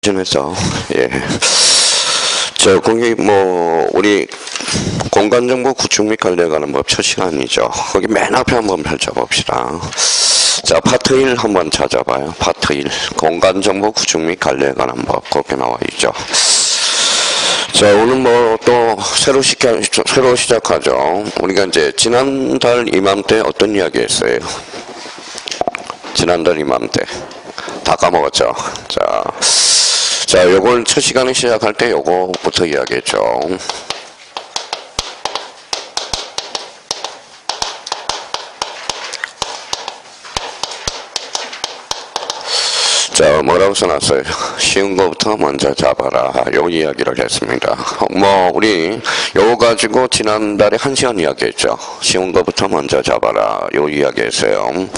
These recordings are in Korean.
전에서 예. 거기 우리 공간정보 구축 및 관리에 관한 법 첫 시간이죠. 거기 맨 앞에 한번 펼쳐봅시다. 자, 파트 1 한번 찾아봐요. 파트 1. 공간정보 구축 및 관리에 관한 법. 그렇게 나와 있죠. 자, 오늘 또 새로 시작하죠. 우리가 이제 지난달 이맘때 어떤 이야기 했어요? 지난달 이맘때. 다 까먹었죠. 자, 요걸 첫 시간에 시작할 때 요거부터 이야기했죠. 자, 뭐라고 써놨어요? 쉬운 거부터 먼저 잡아라. 요 이야기를 했습니다. 우리 요거 가지고 지난달에 1시간 이야기했죠. 쉬운 거부터 먼저 잡아라. 요 이야기 했어요.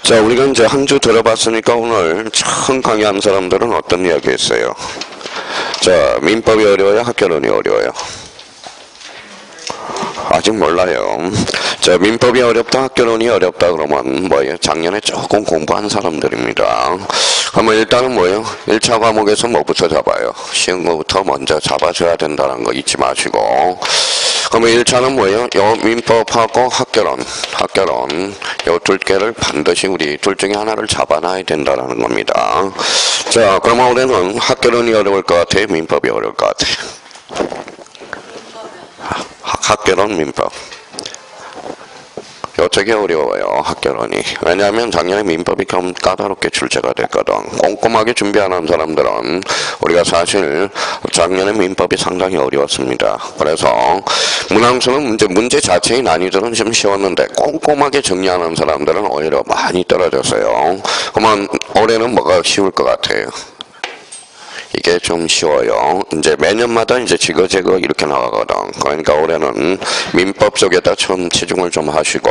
자, 우리가 이제 한 주 들어봤으니까 오늘 처음 강의한 사람들은 어떤 이야기 했어요? 자, 민법이 어려워요? 학개론이 어려워요? 아직 몰라요. 자, 민법이 어렵다, 학개론이 어렵다 그러면 뭐예요? 작년에 조금 공부한 사람들입니다. 그러면 일단은 뭐예요? 1차 과목에서 뭐부터 잡아요? 쉬운 거부터 먼저 잡아줘야 된다는 거 잊지 마시고. 그러면 1차는 뭐예요? 요 민법하고 학개론 요 둘 개를 반드시 우리 둘 중에 하나를 잡아놔야 된다는 겁니다. 자, 그러면 올해는 학개론이 어려울 것 같아요? 민법이 어려울 것 같아요? 학개론 민법. 요쪽이 어려워요. 학개론이. 왜냐하면 작년에 민법이 좀 까다롭게 출제가 됐거든. 꼼꼼하게 준비 안 한 사람들은 우리가 사실 작년에 민법이 상당히 어려웠습니다. 그래서 문항수는 문제 자체의 난이도는 좀 쉬웠는데 꼼꼼하게 정리하는 사람들은 오히려 많이 떨어졌어요. 그러면 올해는 뭐가 쉬울 것 같아요? 이게 좀 쉬워요. 이제 매년마다 이제 지거재거 이렇게 나가거든. 그러니까 올해는 민법 쪽에다 처음 치중을 좀 하시고.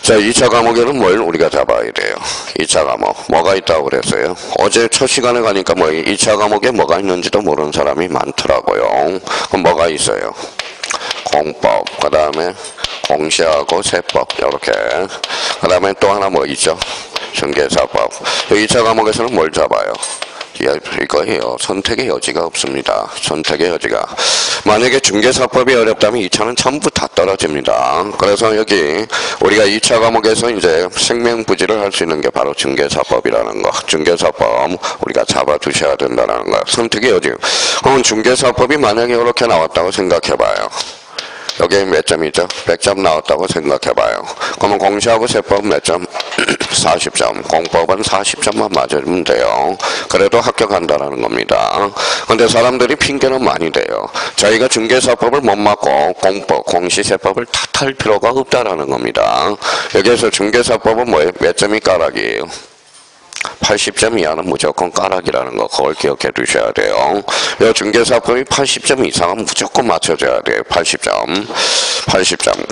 자, 2차 과목에는 뭘 우리가 잡아야 돼요? 2차 과목. 뭐가 있다고 그랬어요? 어제 첫 시간에 가니까 2차 과목에 뭐가 있는지도 모르는 사람이 많더라고요. 그럼 뭐가 있어요? 공법, 그 다음에 공시하고 세법, 이렇게. 그 다음에 또 하나 뭐 있죠? 중개사법. 2차 과목에서는 뭘 잡아요? 이거예요. 선택의 여지가 없습니다. 선택의 여지가. 만약에 중개사법이 어렵다면 2차는 전부 다 떨어집니다. 그래서 여기 우리가 2차 과목에서 이제 생명부지를 할 수 있는 게 바로 중개사법이라는 거. 중개사법 우리가 잡아두셔야 된다는 거. 선택의 여지. 그럼 중개사법이 만약에 이렇게 나왔다고 생각해봐요. 여기 몇 점이죠? 100점 나왔다고 생각해봐요. 그러면 공시하고 세법 몇 점? 40점. 공법은 40점만 맞으면 돼요. 그래도 합격한다는 겁니다. 근데 사람들이 핑계는 많이 대요. 저희가 중개사법을 못 맞고 공법, 공시세법을 탓할 필요가 없다라는 겁니다. 여기에서 중개사법은 뭐예요? 몇 점이 까락이에요? 80점 이하는 무조건 까락이라는 거 그걸 기억해 두셔야 돼요. 이 중개사법이 80점 이상은 무조건 맞춰줘야 돼요. 80점.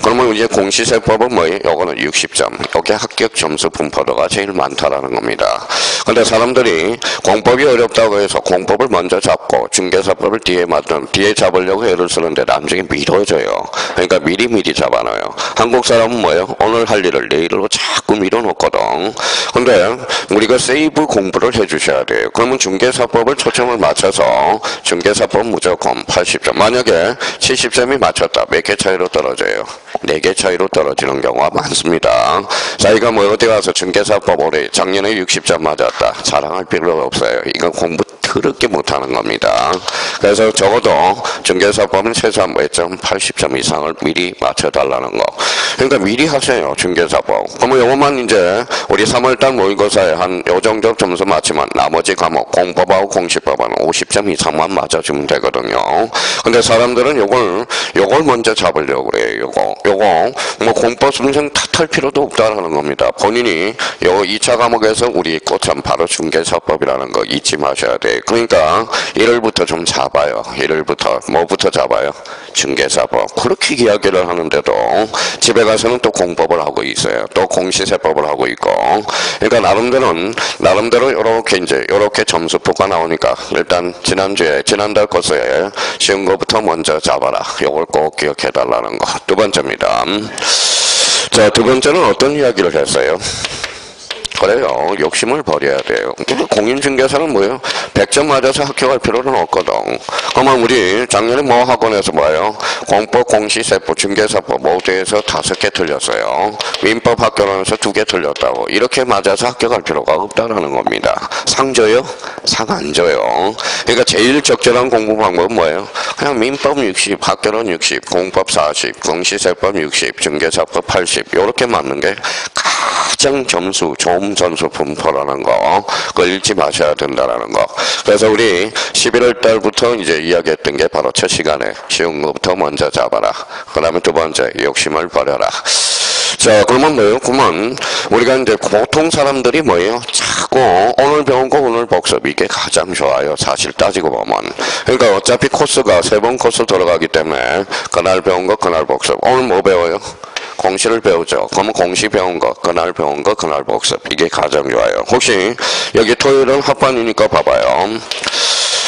그러면 이제 공시세법은 뭐예요? 요거는 60점. 요게 합격 점수 분포도가 제일 많다라는 겁니다. 근데 사람들이 공법이 어렵다고 해서 공법을 먼저 잡고 중개사법을 뒤에 잡으려고 애를 쓰는데 나중에 미뤄져요. 그러니까 미리 잡아놔요. 한국 사람은 뭐예요? 오늘 할 일을 내일로 자꾸 미뤄놓거든. 근데 우리가 세이브 공부를 해주셔야 돼요. 그러면 중개사법을 초점을 맞춰서 중개사법 무조건 80점. 만약에 70점이 맞췄다. 몇 개 차이로 떨어져요? 4개 차이로 떨어지는 경우가 많습니다. 자기가 어디 가서 중개사법 올해 작년에 60점 맞았다. 자랑할 필요가 없어요. 이건 공부 더럽게 못하는 겁니다. 그래서 적어도 중개사법은 최소한 몇 점? 80점 이상을 미리 맞춰달라는 거. 그러니까 미리 하세요. 중개사법. 그러면 요것만 이제 우리 3월달 모의고사에 한 요 정도 점수 맞추면 나머지 과목 공법하고 공시법은 50점 이상만 맞아주면 되거든요. 근데 사람들은 요걸 먼저 잡으려고 그래요. 요거 공법 순정 탓할 필요도 없다라는 겁니다. 본인이 요 2차 과목에서 우리 꽃은 바로 중개사법이라는 거 잊지 마셔야 돼요. 그러니까 1월부터 좀 잡아요. 1월부터 뭐부터 잡아요? 중개사법. 그렇게 이야기를 하는데도 집에 가서는 또 공법을 하고 있어요. 또 공시세법을 하고 있고. 그러니까 나름대로 요렇게 점수표가 나오니까 일단 지난달 코스에 쉬운 거부터 먼저 잡아라. 요걸 꼭 기억해 달라는 거. 두 번째입니다. 자, 두 번째는 어떤 이야기를 했어요? 그래요. 욕심을 버려야 돼요. 공인중개사는 뭐예요? 100점 맞아서 합격할 필요는 없거든. 그러면 우리 작년에 뭐 학원에서 뭐예요? 공법, 공시세법, 중개사법 모두에서 5개 틀렸어요. 민법 학교론에서 2개 틀렸다고. 이렇게 맞아서 합격할 필요가 없다라는 겁니다. 상 줘요? 상 안 줘요. 그러니까 제일 적절한 공부 방법은 뭐예요? 그냥 민법 60, 학교론 60, 공법 40, 공시세법 60, 중개사법 80 이렇게 맞는 게 가장 점수 좋은 점수 분포라는 거 그걸 잊지 마셔야 된다라는 거. 그래서 우리 11월 달부터 이제 이야기했던 게 바로 첫 시간에 쉬운 것부터 먼저 잡아라. 그 다음에 두 번째 욕심을 버려라. 자, 그러면 뭐예요? 그러면 우리가 이제 보통 사람들이 뭐예요? 자꾸 오늘 배운 거 오늘 복습 이게 가장 좋아요. 사실 따지고 보면. 그러니까 어차피 코스가 3번 코스 들어가기 때문에 그날 배운 거 그날 복습. 오늘 뭐 배워요? 공시를 배우죠. 그러면 공시 배운 거, 그날 배운 거, 그날 복습. 이게 가장 좋아요. 혹시 여기 토요일은 합반이니까 봐봐요.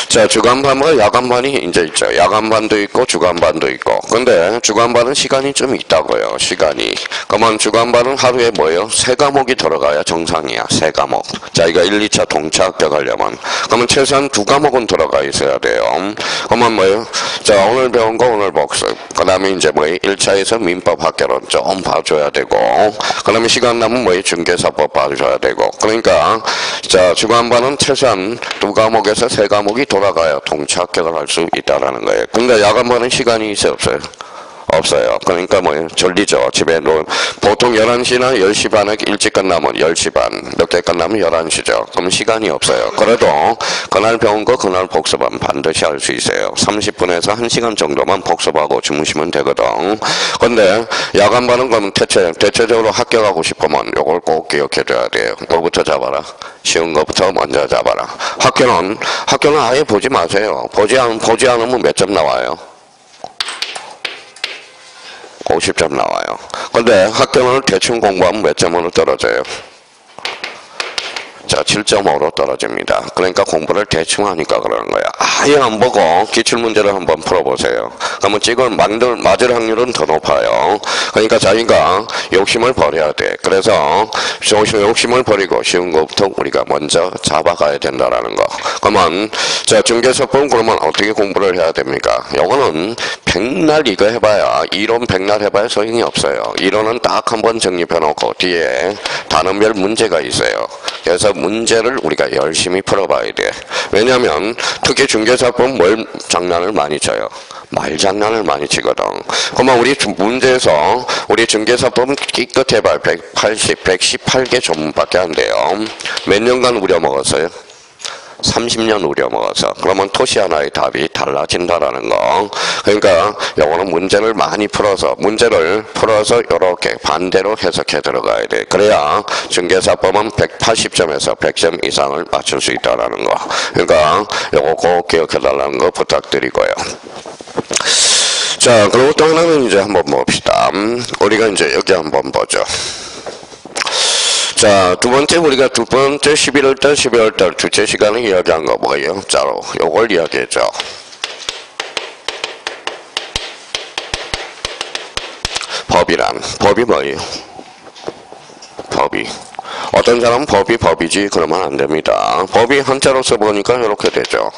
자, 주간반과 야간반이 이제 있죠. 야간반도 있고 주간반도 있고. 근데 주간반은 시간이 좀 있다고요. 시간이. 그러면 주간반은 하루에 뭐예요? 3과목이 들어가야 정상이야. 3과목. 자, 이거 1, 2차 동차 합격하려면. 그러면 최소한 2과목은 들어가 있어야 돼요. 그러면 뭐예요? 자, 오늘 배운 거 오늘 복습. 그 다음에 이제 뭐예요? 1차에서 민법 학교론 좀 봐줘야 되고. 그 다음에 시간 남은 뭐예요? 중개사법 봐줘야 되고. 그러니까 자, 주간반은 최소한 2과목에서 3과목이 돌아가야 동차 합격을 할 수 있다라는 거예요. 근데 야간반은 시간이 있어요, 없어요? 없어요. 그러니까 뭐예요? 졸리죠. 집에 보통 11시나 10시 반에 일찍 끝나면 10시 반, 늦게 끝나면 11시죠. 그럼 시간이 없어요. 그래도 그날 배운 거 그날 복습은 반드시 할 수 있어요. 30분에서 1시간 정도만 복습하고 주무시면 되거든. 근데 야간반은 그러면 대체적으로 합격하고 싶으면 요걸 꼭 기억해줘야 돼요. 뭐부터 잡아라? 쉬운 거부터 먼저 잡아라. 학교는 아예 보지 마세요. 보지 않으면 몇 점 나와요? 50점 나와요. 근데 학교는 대충 공부하면 몇 점으로 떨어져요? 자, 7.5로 떨어집니다. 그러니까 공부를 대충 하니까 그러는 거야. 아예 안 보고 기출문제를 한번 풀어보세요. 그러면 찍을 맞을 확률은 더 높아요. 그러니까 자기가 욕심을 버려야 돼. 그래서 욕심을 버리고 쉬운 것부터 우리가 먼저 잡아가야 된다라는 거. 그러면 자, 중개사법 그러면 어떻게 공부를 해야 됩니까? 요거는 백날 이거 해봐야 이론 백날 해봐야 소용이 없어요. 이론은 딱 한번 정립해놓고 뒤에 단원별 문제가 있어요. 그래서 문제를 우리가 열심히 풀어봐야 돼. 왜냐하면 특히 중개사법은 뭘 장난을 많이 쳐요? 말장난을 많이 치거든. 그러면 우리 문제에서 우리 중개사법은 기껏 해봐야 180, 118개 조문밖에 안 돼요. 몇 년간 우려먹었어요? 30년 우려먹어서. 그러면 토시 하나의 답이 달라진다라는 거. 그러니까 요거는 문제를 풀어서 이렇게 반대로 해석해 들어가야 돼. 그래야 중개사법은 180점에서 100점 이상을 맞출 수 있다라는 거. 그러니까 요거 꼭 기억해 달라는 거 부탁드리고요. 자, 그리고 또 하나는 이제 한번 봅시다. 우리가 이제 여기 한번 보죠. 자, 우리가 두 번째 12월달 주체 시간에 이야기한 거 뭐예요? 자, 요걸 이야기했죠. 법이 뭐예요? 법이. 어떤 사람은 법이지 그러면 안 됩니다. 법이 한자로 써보니까 이렇게 되죠.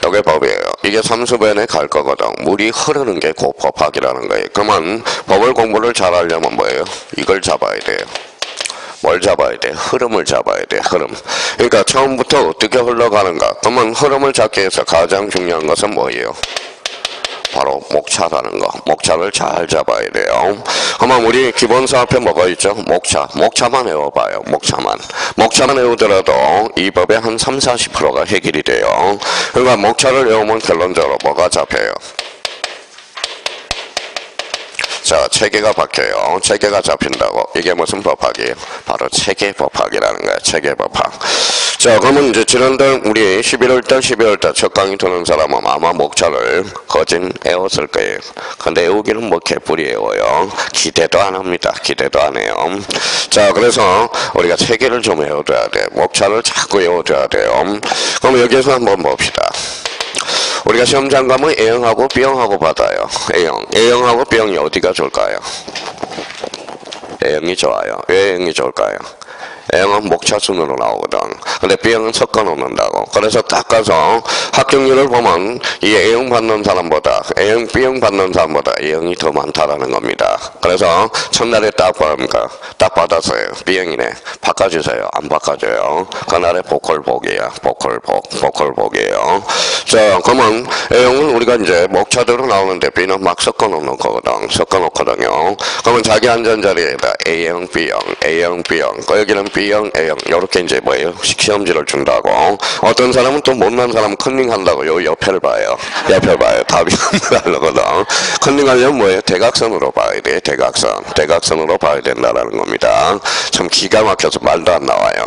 이게 법이에요. 이게 삼수변에 갈 거거든. 물이 흐르는 게 곧 법학이라는 거예요. 그러면 법을 공부를 잘 하려면 뭐예요? 이걸 잡아야 돼요. 뭘 잡아야 돼? 흐름을 잡아야 돼. 흐름. 그러니까 처음부터 어떻게 흘러가는가. 그러면 흐름을 잡기 위해서 가장 중요한 것은 뭐예요? 바로 목차라는 거. 목차를 잘 잡아야 돼요. 그러면 우리 기본사 앞에 뭐가 있죠? 목차만 외워봐요. 목차만 외우더라도 이 법의 한 30-40%가 해결이 돼요. 그러니까 목차를 외우면 결론적으로 뭐가 잡혀요? 자, 체계가 바뀌어요. 체계가 잡힌다고. 이게 무슨 법학이에요? 바로 체계 법학이라는 거야. 체계 법학. 자, 그러면 이제 지난달 우리 12월달 첫 강의 듣는 사람은 아마 목차를 거진 외웠을 거예요. 근데 외우기는 뭐 개뿔이 외워요. 기대도 안 합니다. 기대도 안 해요. 자, 그래서 우리가 체계를 좀 외워둬야 돼. 목차를 자꾸 외워둬야 돼요. 그럼 여기에서 한번 봅시다. 우리가 시험장 가면 A형하고 B형하고 받아요. A형하고 B형이 어디가 좋을까요? A형이 좋아요. 왜 A형이 좋을까요? A형은 목차순으로 나오거든. 근데 B형은 섞어 놓는다고. 그래서 딱 가서 합격률을 보면 이 A형 받는 사람보다 A형, B형 받는 사람보다 A형이 더 많다라는 겁니다. 그래서 첫날에 딱 보니까 딱 받았어요. B형이네. 바꿔주세요. 안 바꿔줘요. 그날에 보컬복이야. 보컬복이에요. 자, 그러면 A형은 우리가 이제 목차대로 나오는데 B는 막 섞어 놓는 거거든. 섞어 놓거든요. 그러면 자기 앉은 자리에다 A형, B형, A형, B형. 여기는 B형, A형 이렇게 이제 뭐예요? 시험지를 준다고. 어떤 사람은 또 못난 사람 컨닝한다고 요 옆에를 봐요. 옆에 봐요. 답이 안 나거든. 컨닝하려면 뭐예요? 대각선으로 봐야 돼. 대각선으로 봐야 된다라는 겁니다. 참 기가 막혀서 말도 안 나와요.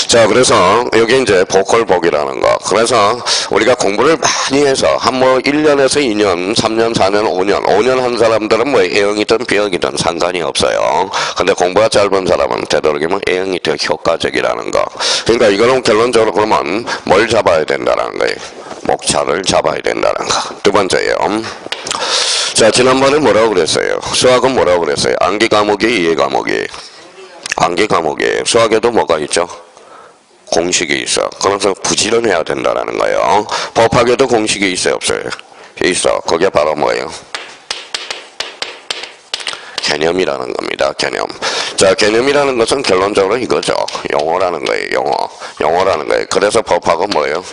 자, 그래서 여기 이제 보컬복이라는 거. 그래서 우리가 공부를 많이 해서 한 뭐 1년에서 2년, 3년, 4년, 5년 한 사람들은 뭐 A형이든 B형이든 상관이 없어요. 근데 공부가 짧은 사람은 되도록이면 A형이 더 효과적이라는 거. 그러니까 이거는 결론적으로 그러면 뭘 잡아야 된다는 거예요. 목차를 잡아야 된다는 거. 두 번째예요. 자, 지난번에 뭐라고 그랬어요? 수학은 뭐라고 그랬어요? 암기 과목이 이해 과목이. 암기 과목이에요. 수학에도 뭐가 있죠? 공식이 있어. 그래서 부지런해야 된다는 거예요. 법학에도 공식이 있어요, 없어요? 있어. 그게 바로 뭐예요? 개념이라는 겁니다. 개념. 자, 개념이라는 것은 결론적으로 이거죠. 용어라는 거예요. 용어라는 거예요. 그래서 법학은 뭐예요?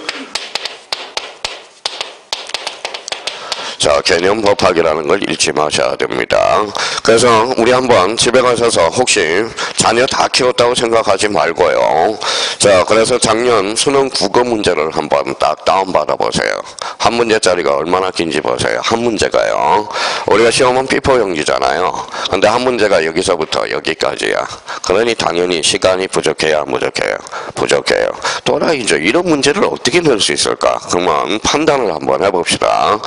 자, 개념 법학이라는 걸 잊지 마셔야 됩니다. 그래서 우리 한번 집에 가셔서 혹시 자녀 다 키웠다고 생각하지 말고요. 자, 그래서 작년 수능 국어 문제를 한번 딱 다운받아 보세요. 한 문제짜리가 얼마나 긴지 보세요. 한 문제가요. 우리가 시험은 B4 형지잖아요. 근데 한 문제가 여기서부터 여기까지야. 그러니 당연히 시간이 부족해야 부족해요. 부족해요. 또라이죠. 이런 문제를 어떻게 낼 수 있을까? 그러면 판단을 한번 해봅시다.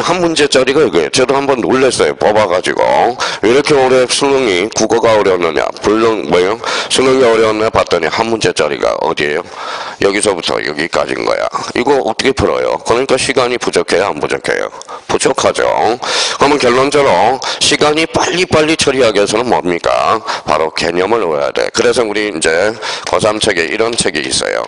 한 문제짜리가 이거예요. 저도 한번 놀랐어요. 뽑아가지고. 왜 이렇게 오래 수능이 국어가 어려웠느냐. 물론 뭐예요? 수능이 어려웠냐 봤더니 한 문제짜리가 어디예요? 여기서부터 여기까지인 거야. 이거 어떻게 풀어요? 그러니까 시간이 부족해요? 안 부족해요? 부족하죠. 그러면 결론적으로 시간이 빨리빨리 처리하기 위해서는 뭡니까? 바로 개념을 외워야 돼. 그래서 우리 이제 고3 책에 이런 책이 있어요.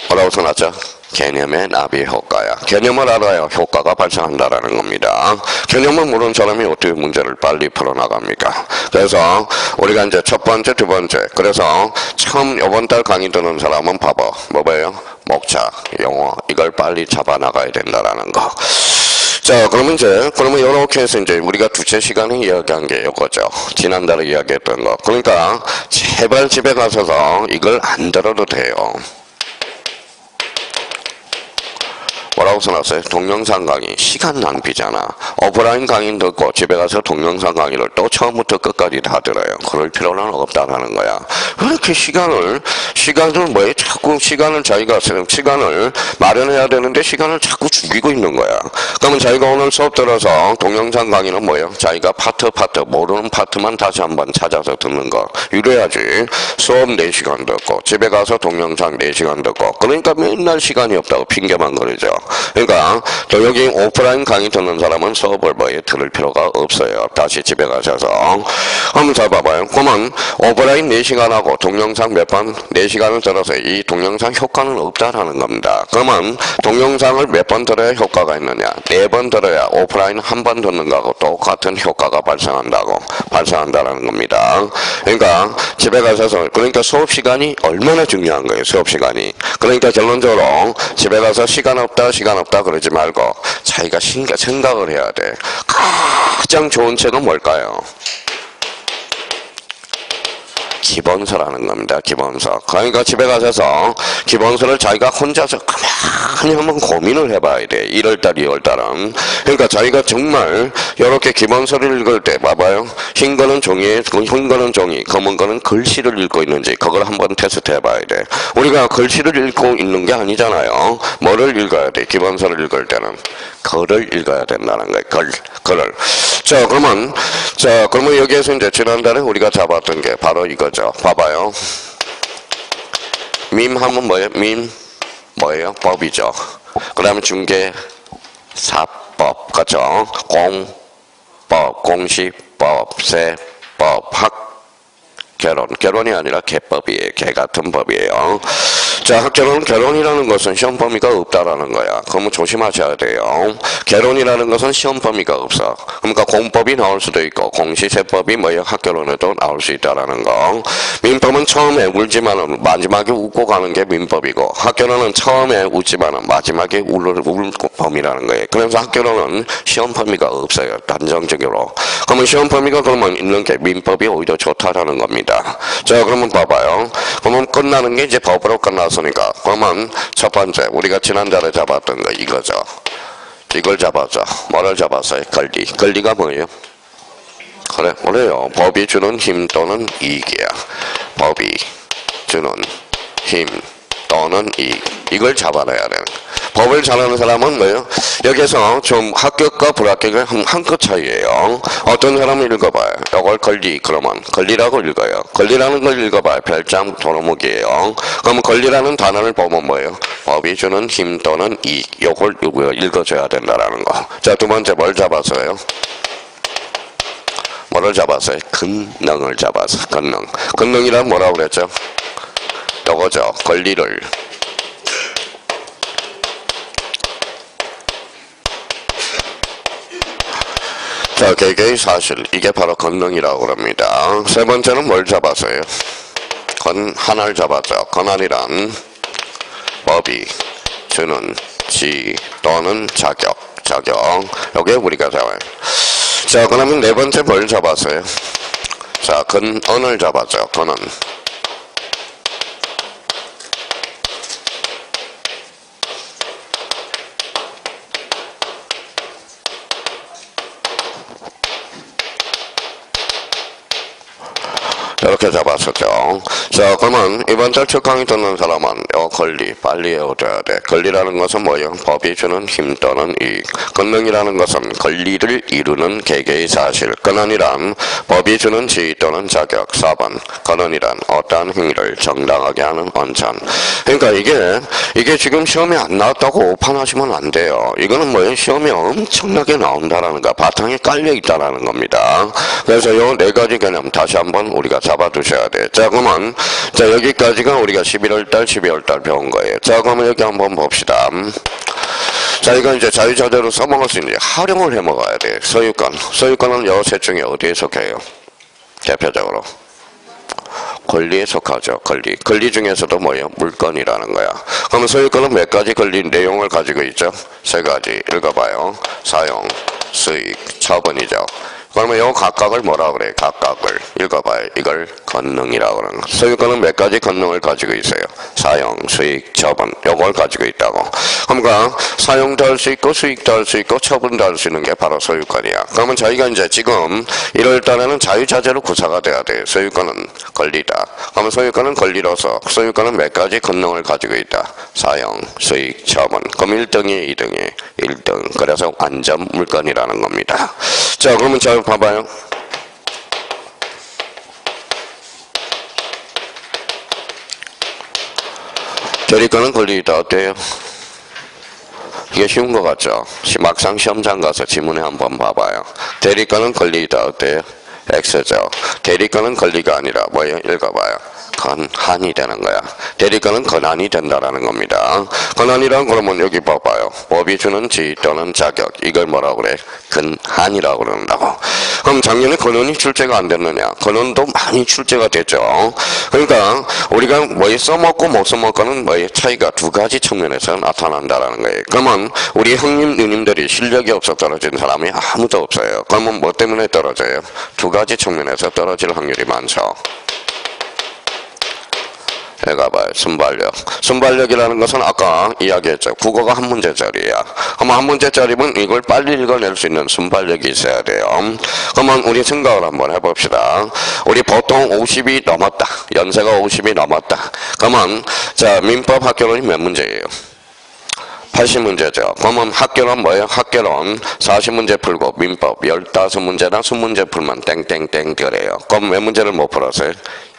뭐라고 써놨죠? 개념의 나비 효과야. 개념을 알아야 효과가 발생한다라는 겁니다. 개념을 모르는 사람이 어떻게 문제를 빨리 풀어나갑니까? 그래서 우리가 이제 첫 번째, 두 번째. 그래서 처음 이번 달 강의 듣는 사람은 봐봐. 뭐예요? 목차, 용어. 이걸 빨리 잡아나가야 된다라는 거. 자, 그러면 이렇게 해서 이제 우리가 두째 시간에 이야기한 게 이거죠. 지난달에 이야기했던 거. 그러니까 제발 집에 가셔서 이걸 안 들어도 돼요. 뭐라고 써놨어요? 동영상 강의. 시간 낭비잖아. 오프라인 강의 듣고 집에 가서 동영상 강의를 또 처음부터 끝까지 다 들어요. 그럴 필요는 없다라는 거야. 왜 이렇게 시간을 뭐예요? 자꾸 시간을 마련해야 되는데 시간을 자꾸 죽이고 있는 거야. 그러면 자기가 오늘 수업 들어서 동영상 강의는 뭐예요? 자기가 파트 모르는 파트만 다시 한번 찾아서 듣는 거. 이래야지. 수업 4시간 듣고 집에 가서 동영상 4시간 듣고 그러니까 맨날 시간이 없다고 핑계만 거리죠. 그러니까 또 여기 오프라인 강의 듣는 사람은 수업을 들을 필요가 없어요. 다시 집에 가셔서 한번 잘 봐봐요. 그러면 오프라인 4시간 하고 동영상 몇 번? 4시간을 들어서 이 동영상 효과는 없다라는 겁니다. 그러면 동영상을 몇 번 들어야 효과가 있느냐? 4번 들어야 오프라인 한 번 듣는 거하고 똑같은 효과가 발생한다라는 겁니다. 그러니까 집에 가셔서 그러니까 수업 시간이 얼마나 중요한 거예요. 수업 시간이. 그러니까 결론적으로 집에 가서 시간 없다 그러지 말고 자기가 생각을 해야 돼. 가장 좋은 책은 뭘까요? 기본서라는 겁니다. 기본서. 그러니까 집에 가셔서 기본서를 자기가 혼자서 가만히 한번 고민을 해봐야 돼. 1월달, 2월달은. 그러니까 자기가 정말 이렇게 기본서를 읽을 때 봐봐요. 흰 거는 종이, 검은 거는 글씨를 읽고 있는지 그걸 한번 테스트 해봐야 돼. 우리가 글씨를 읽고 있는 게 아니잖아요. 뭐를 읽어야 돼? 기본서를 읽을 때는 글을 읽어야 된다는 거예요. 글을. 자, 그러면 여기에서 이제 지난달에 우리가 잡았던 게 바로 이거죠. 봐봐요. 밈 하면 뭐예요? 밈 뭐예요? 법이죠. 그 다음에 중개, 삽, 학법, 그죠? 공법, 공시법, 세법, 결혼이 아니라 개법이에요. 개 같은 법이에요. 자, 학결혼은 결혼이라는 것은 시험 범위가 없다라는 거야. 그러면 조심하셔야 돼요. 결혼이라는 것은 시험 범위가 없어. 그러니까 공법이 나올 수도 있고 공시세법이 뭐예요? 학결혼에도 나올 수 있다라는 거. 민법은 처음에 울지만은 마지막에 웃고 가는 게 민법이고 학결혼은 처음에 웃지만은 마지막에 울 범위라는 거예요. 그래서 학결혼은 시험 범위가 없어요. 단정적으로. 그러면 시험 범위가 그러면 있는 게 민법이 오히려 좋다라는 겁니다. 자, 그러면 봐봐요. 그러면 끝나는 게 이제 법으로 끝났으니까. 그러면 첫 번째, 우리가 지난달에 잡았던 거 이거죠. 이걸 잡았죠. 뭐를 잡았어요? 권리. 권리가 뭐예요? 그래, 그래요. 법이 주는 힘 또는 이익이야. 법이 주는 힘 또는 이익. 이걸 잡아내야 되는 거야. 법을 잘하는 사람은 뭐예요? 여기서 좀 합격과 불합격은 한 끗 차이예요. 어떤 사람을 읽어봐요. 이걸 권리, 그러면 권리라고 읽어요. 권리라는 걸 읽어봐요. 별장 도로목이에요. 그럼 권리라는 단어를 보면 뭐예요? 법이 주는 힘 또는 이익. 이걸 읽어줘야 된다라는 거. 자, 두 번째 뭘 잡았어요? 뭐를 잡았어요? 근능을 잡았어. 근능. 근능이란 뭐라고 그랬죠? 요거죠. 권리를. 자, 개개의 사실. 이게 바로 권능이라고 합니다. 세 번째는 뭘 잡았어요? 하나를 잡았죠. 권한이란 법이 주는 지 또는 자격. 요게 우리가 잡아요. 자, 그러면 네 번째 뭘 잡았어요? 자, 근언을 잡았죠. 근언. 이렇게 잡았었죠. 자, 그러면 이번 달 첫 강의 듣는 사람은 요 권리 빨리 외워줘야 돼. 권리라는 것은 뭐예요? 법이 주는 힘 또는 이익. 권능이라는 것은 권리를 이루는 개개의 사실. 권한이란 법이 주는 지위 또는 자격. 4번. 권한이란 어떠한 행위를 정당하게 하는 원천. 그러니까 이게 지금 시험에 안 나왔다고 오판하시면 안 돼요. 이거는 뭐예요? 시험에 엄청나게 나온다라는 거, 바탕에 깔려 있다라는 겁니다. 그래서 요 네 가지 개념 다시 한번 우리가 잡아두셔야 돼. 자, 그러면 자, 여기까지가 우리가 11월달, 12월달 배운 거예요. 자, 그러면 여기 한번 봅시다. 자, 이건 이제 자유자재로 써먹을 수 있는 활용을 해 먹어야 돼. 소유권. 소유권은 요 셋 중에 어디에 속해요? 대표적으로 권리에 속하죠. 권리 중에서도 뭐예요? 물건이라는 거야. 그러면 소유권은 몇 가지 권리 내용을 가지고 있죠? 세 가지. 읽어봐요. 사용, 수익, 처분이죠. 그러면 요 각각을 뭐라 그래? 각각을 읽어봐요. 이걸 권능이라고 그러는 거. 소유권은 몇 가지 권능을 가지고 있어요? 사용, 수익, 처분. 요걸 가지고 있다고. 그러니까 사용도 할 수 있고 수익도 할 수 있고 처분도 할 수 있는 게 바로 소유권이야. 그러면 저희가 이제 지금 1월달에는 자유자재로 구사가 돼야 돼. 소유권은 권리다. 그러면 소유권은 권리로서 소유권은 몇 가지 권능을 가지고 있다. 사용, 수익, 처분. 그럼 1등이 2등이 1등. 그래서 완전 물건이라는 겁니다. 자, 그러면 잘 봐봐요. 대리권은 권리이다. 어때요? 이게 쉬운 것 같죠? 막상 시험장 가서 지문에 한번 봐봐요. 대리권은 권리이다. 어때요? X죠. 대리권은 권리가 아니라 뭐예요? 읽어봐요. 권한이 되는 거야. 대리권은 권한이 된다라는 겁니다. 권한이란 그러면 여기 봐봐요. 법이 주는 지위 또는 자격. 이걸 뭐라고 그래? 권한이라고 그런다고. 그럼 작년에 권한이 출제가 안 됐느냐? 권한도 많이 출제가 됐죠. 그러니까 우리가 뭐 써먹고 못 써먹고는 뭐의 차이가 두 가지 측면에서 나타난다라는 거예요. 그러면 우리 형님, 누님들이 실력이 없어 떨어진 사람이 아무도 없어요. 그러면 뭐 때문에 떨어져요? 두 가지 측면에서 떨어질 확률이 많죠. 해가봐요. 순발력. 순발력이라는 것은 아까 이야기했죠. 국어가 한 문제짜리야. 그러면 한 문제짜리면 이걸 빨리 읽어낼 수 있는 순발력이 있어야 돼요. 그러면 우리 생각을 한번 해봅시다. 우리 보통 50이 넘었다. 연세가 50이 넘었다. 그러면 자, 민법 학교론이 몇 문제예요? 80문제죠. 그러면 학교론 뭐예요? 학교론 40문제 풀고 민법 15문제나 20문제 풀면 땡땡땡 되래요. 그럼 몇 문제를 못 풀었어요?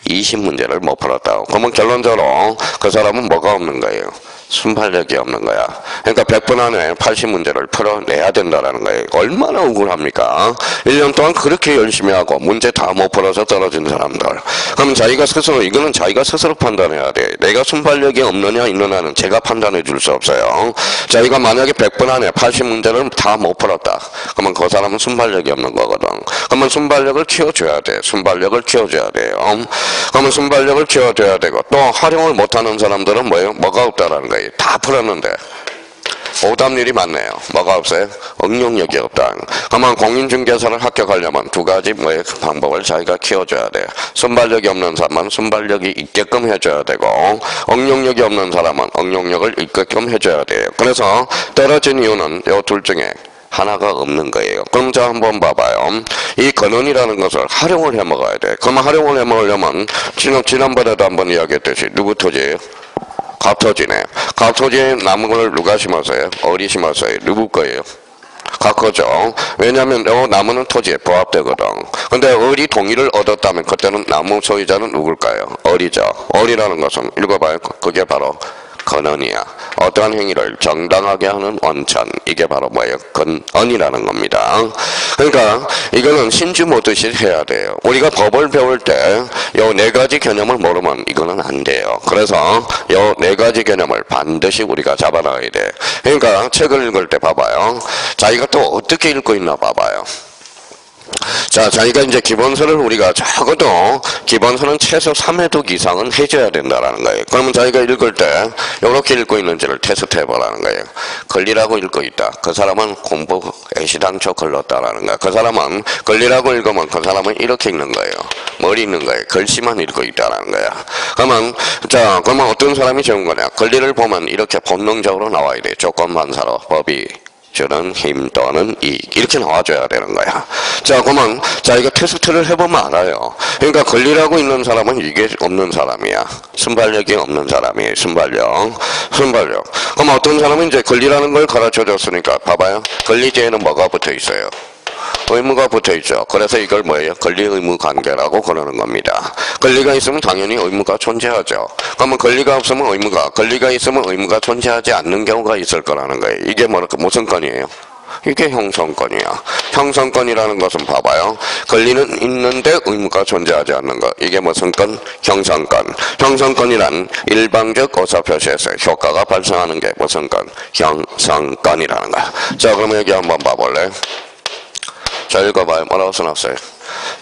20문제를 못 풀었다고. 그러면 결론적으로 그 사람은 뭐가 없는 거예요? 순발력이 없는 거야. 그러니까 100분 안에 80문제를 풀어내야 된다라는 거예요. 얼마나 억울합니까? 1년 동안 그렇게 열심히 하고 문제 다 못 풀어서 떨어진 사람들. 그럼 자기가 스스로, 이거는 자기가 스스로 판단해야 돼. 내가 순발력이 없느냐 있느냐는 제가 판단해 줄 수 없어요. 자기가 만약에 100분 안에 80문제를 다 못 풀었다. 그러면 그 사람은 순발력이 없는 거거든. 그러면 순발력을 키워줘야 돼. 순발력을 키워줘야 돼요. 그러면 순발력을 키워줘야 되고, 또 활용을 못하는 사람들은 뭐예요? 뭐가 없다라는 거예요. 다 풀었는데 오답률이 많네요. 뭐가 없어요? 응용력이 없다. 그러면 공인중개사를 합격하려면 두 가지 뭐의 방법을 자기가 키워줘야 돼. 순발력이 없는 사람은 순발력이 있게끔 해줘야 되고, 응용력이 없는 사람은 응용력을 있게끔 해줘야 돼요. 그래서 떨어진 이유는 이 둘 중에 하나가 없는 거예요. 그럼 자 한번 봐봐요. 이 근원이라는 것을 활용을 해 먹어야 돼. 그러면 활용을 해 먹으려면 지난번에도 한번 이야기했듯이 누구 토지예요? 갑토지네. 갑토지에 나무를 누가 심었어요? 어리 심었어요. 누구 거예요? 각거죠. 왜냐하면 이 나무는 토지에 부합되거든. 근데 어리 동의를 얻었다면 그때는 나무 소유자는 누굴까요? 어리죠. 어리라는 것은 읽어봐요. 그게 바로 근원이야. 어떠한 행위를 정당하게 하는 원천, 이게 바로 뭐예요? 근원이라는 겁니다. 그러니까 이거는 신주 모듯이 해야 돼요. 우리가 법을 배울 때 요 네 가지 개념을 모르면 이거는 안 돼요. 그래서 요 네 가지 개념을 반드시 우리가 잡아놔야 돼. 그러니까 책을 읽을 때 봐봐요. 자기가 또 어떻게 읽고 있나 봐봐요. 자, 자기가 이제 기본서를 우리가 적어도 기본서는 최소 3회독 이상은 해줘야 된다라는 거예요. 그러면 자기가 읽을 때 이렇게 읽고 있는지를 테스트 해보라는 거예요. 걸리라고 읽고 있다. 그 사람은 공부 애시당초 걸렀다라는 거야. 그 사람은 걸리라고 읽으면 그 사람은 이렇게 읽는 거예요. 머리 읽는 거예요. 글씨만 읽고 있다라는 거야. 그러면 어떤 사람이 좋은 거냐? 걸리를 보면 이렇게 본능적으로 나와야 돼. 조건반사로 법이 주는 힘 또는 이익, 이렇게 나와줘야 되는 거야. 자, 그러면 자기가 테스트를 해보면 알아요. 그러니까 권리라고 있는 사람은 이게 없는 사람이야. 순발력이 없는 사람이에요. 순발력. 그럼 어떤 사람은 이제 권리라는 걸 가르쳐줬으니까 봐봐요. 권리제에는 뭐가 붙어 있어요? 의무가 붙어있죠. 그래서 이걸 뭐예요? 권리-의무 관계라고 그러는 겁니다. 권리가 있으면 당연히 의무가 존재하죠. 그러면 권리가 없으면 권리가 있으면 의무가 존재하지 않는 경우가 있을 거라는 거예요. 이게 무슨 건이에요? 이게 형성권이야. 형성권이라는 것은 봐봐요. 권리는 있는데 의무가 존재하지 않는 것. 이게 무슨 건? 형성권. 형성권이란 일방적 의사표시에서 효과가 발생하는 게 무슨 건? 형성권이라는 거야. 자, 그러면 여기 한번 봐볼래? 자, 읽어봐요. 뭐라고 써놨어요?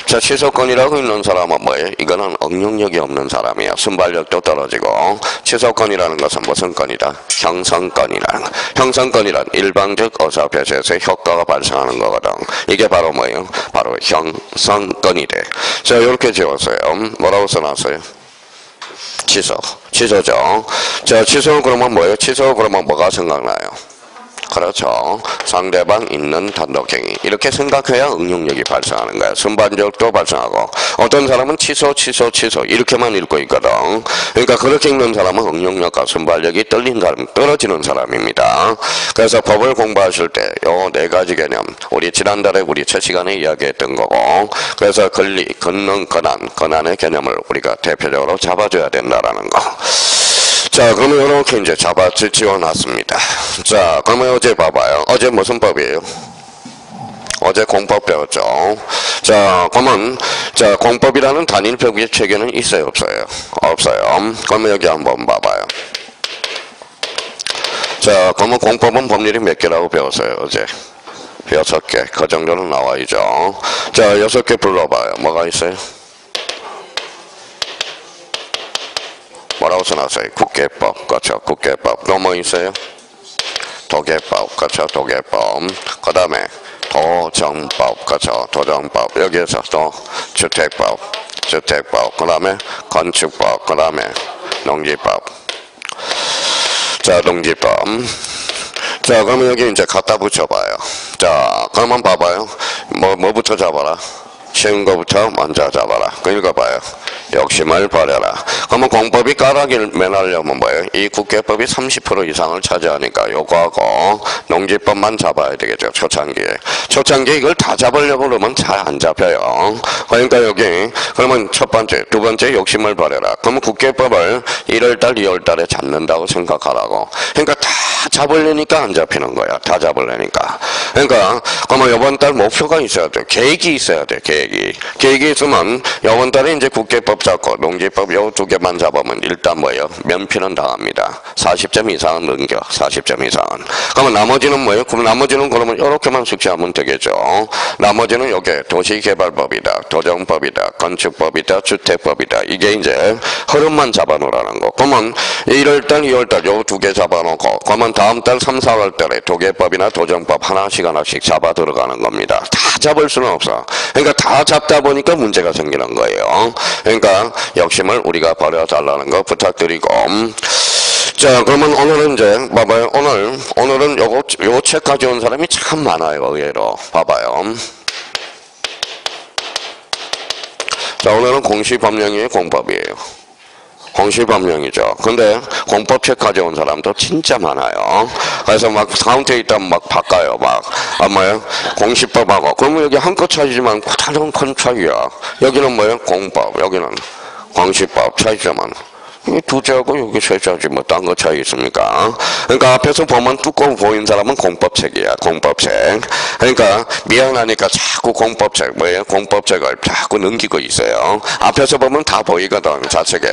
자, 취소권이라고 있는 사람은 뭐예요? 이거는 응용력이 없는 사람이야. 순발력도 떨어지고. 취소권이라는 것은 무슨 건이다? 형성권이라는 거. 형성권이란 일방적 의사표시에서 효과가 발생하는 거거든. 이게 바로 뭐예요? 바로 형성권이 돼. 자, 이렇게 지웠어요. 뭐라고 써놨어요? 취소죠. 자, 취소 그러면 뭐예요? 취소 그러면 뭐가 생각나요? 그렇죠. 상대방 있는 단독행위. 이렇게 생각해야 응용력이 발생하는 거야. 순발력도 발생하고. 어떤 사람은 취소 이렇게만 읽고 있거든. 그러니까 그렇게 읽는 사람은 응용력과 순발력이 떨어지는 사람입니다. 그래서 법을 공부하실 때 요 네 가지 개념, 우리 지난달에 우리 첫 시간에 이야기했던 거고, 그래서 권리, 근능, 권한의 개념을 우리가 대표적으로 잡아줘야 된다라는 거. 자, 그러면 이렇게 이제 지워놨습니다. 자, 그러면 어제 봐봐요. 어제 무슨 법이에요? 어제 공법 배웠죠. 자, 그러면 자, 공법이라는 단일 표기 체계는 있어요, 없어요? 없어요. 그러면 여기 한번 봐봐요. 자, 그러면 공법은 법률이 몇 개라고 배웠어요, 어제? 6개. 그 정도는 나와야죠. 자, 6개 불러봐요. 뭐가 있어요? 뭐라고 써놨어요? 국계법, 그렇죠? 국계법. 또 뭐 있어요? 도계법, 그렇죠? 도계법. 그 다음에 도정법, 그렇죠? 도정법. 여기에서 또 주택법, 그 다음에 건축법, 그 다음에 농지법. 자, 농지법. 자, 그러면 여기 이제 갖다 붙여봐요. 자, 그러면 봐봐요. 뭐부터 잡아라? 쉬운 거부터 먼저 잡아라. 그 읽어봐요. 욕심을 버려라. 그러면 공법이 까닭을 면하려면 뭐예요? 이 국계법이 30% 이상을 차지하니까 요거하고 농지법만 잡아야 되겠죠. 초창기에. 초창기에 이걸 다 잡으려고 그러면 잘 안 잡혀요. 그러니까 여기 그러면 첫 번째, 두 번째 욕심을 버려라. 그러면 국계법을 1월달, 2월달에 잡는다고 생각하라고. 그러니까 다 잡으려니까 안 잡히는 거야. 다 잡으려니까. 그러니까 그러면 이번 달 목표가 있어야 돼. 계획이 있어야 돼. 계획이 있으면 이번 달에 이제 국계법 잡고 농지법 요 두 개만 잡으면 일단 뭐예요? 면피는 당합니다. 40점 이상은 넘겨. 40점 이상은. 그러면 나머지는 뭐예요? 그럼 나머지는 그러면 이렇게만 숙지하면 되겠죠. 나머지는 요게 도시개발법이다, 도정법이다, 건축법이다, 주택법이다. 이게 이제 흐름만 잡아놓으라는 거. 그러면 1월달, 2월달 요 두 개 잡아놓고 그러면 다음 달 3, 4월달에 도계법이나 도정법 하나씩 잡아 들어가는 겁니다. 다 잡을 수는 없어. 그러니까 다 잡다 보니까 문제가 생기는 거예요. 그러니까 욕심을 우리가 버려달라는 거 부탁드리고. 자, 그러면 오늘은 이제 봐봐요. 오늘은 요 책 가져온 사람이 참 많아요. 의외로 봐봐요. 자, 오늘은 공시법령의 공법이에요. 공시법령이죠. 근데 공법책 가져온 사람도 진짜 많아요. 그래서 막 카운트에 있다면 막 바꿔요. 뭐예요? 공시법하고. 그러면 여기 한 끗 차이지만 가장 큰 차이야. 여기는 뭐예요? 공법. 여기는 공시법 차이지만. 이 두째하고 여기 셋째하지 뭐 딴 거 차이 있습니까? 그러니까 앞에서 보면 두꺼워 보이는 사람은 공법책이야. 공법책. 그러니까 미안하니까 자꾸 공법책 뭐예요? 공법책을 자꾸 넘기고 있어요. 앞에서 보면 다 보이거든. 좌측에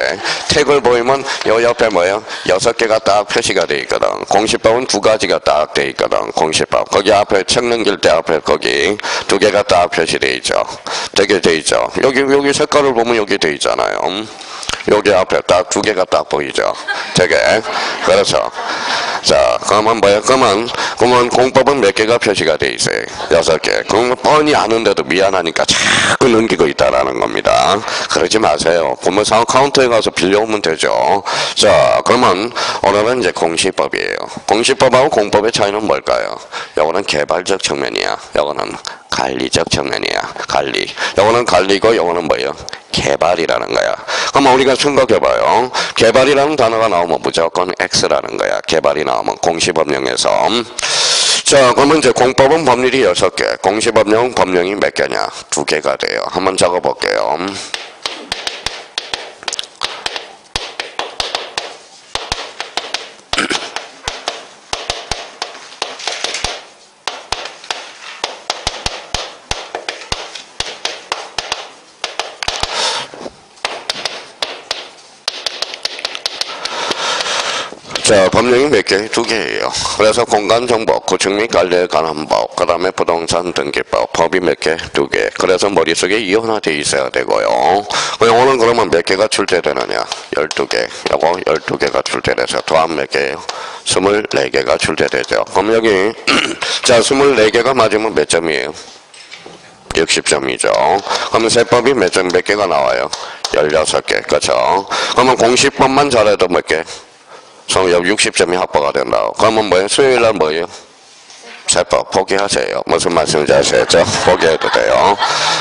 택을 보이면 요 옆에 뭐예요? 6개가 딱 표시가 돼 있거든. 공시법은 2가지가 딱 돼 있거든. 공시법 거기 앞에 책 넘길 때 앞에 거기 2개가 딱 표시돼 있죠. 되게 돼 있죠. 여기 색깔을 보면 여기 돼 있잖아요. 여기 앞에 딱 2개가 딱 보이죠. 되게. 그래서 자, 그러면 뭐야? 그러면 공법은 몇 개가 표시가 돼 있어요? 6개. 그럼 뻔히 아는데도 미안하니까 자꾸 넘기고 있다라는 겁니다. 그러지 마세요. 공무상 카운터에 가서 빌려오면 되죠. 자, 그러면 오늘은 이제 공시법이에요. 공시법하고 공법의 차이는 뭘까요? 요거는 개발적 측면이야. 요거는 관리적 측면이야. 관리. 요거는 관리고 요거는 뭐예요? 개발이라는 거야. 그럼 우리가 생각해봐요. 개발이라는 단어가 나오면 무조건 X라는 거야. 개발이 나오면 공시법령에서. 자, 그러면 이제 공법은 법률이 6개. 공시법령 법령이 몇 개냐? 2개가 돼요. 한번 적어볼게요. 자, 법령이 몇 개? 2개예요. 그래서 공간정보, 구축 및 관리에 관한 법, 그 다음에 부동산 등기법, 법이 몇 개? 2개. 그래서 머릿속에 이혼화되어 있어야 되고요. 오늘 그러면 몇 개가 출제되느냐? 12개. 요거 12개가 출제돼서 더하면 몇 개예요? 24개가 출제되죠. 그럼 여기 자, 24개가 맞으면 몇 점이에요? 60점이죠. 그러면 세법이 몇 개가 나와요? 16개. 그렇죠? 그러면 공시법만 잘해도 몇 개? 60점이 확보가 된다고. 그러면 뭐예요? 수요일날 뭐예요? 세법 포기하세요. 무슨 말씀인지 아시겠죠? 포기해도 돼요.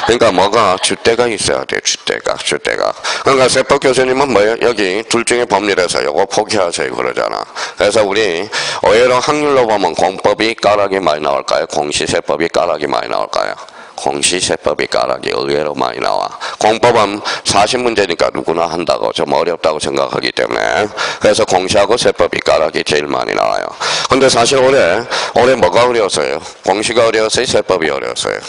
그러니까 뭐가 줏대가 있어야 돼요. 줏대가. 그러니까 세법 교수님은 뭐예요? 여기 둘 중에 법률에서 요거 포기하세요 그러잖아. 그래서 우리 의외로 확률로 보면 공법이 까락이 많이 나올까요? 공시세법이 까락이 많이 나올까요? 공시세법이 까락이 의외로 많이 나와. 공법은 40문제니까 누구나 한다고 좀 어렵다고 생각하기 때문에 그래서 공시하고 세법이 까락이 제일 많이 나와요. 근데 사실 올해 뭐가 어려웠어요? 공시가 어려웠어요? 세법이 어려웠어요?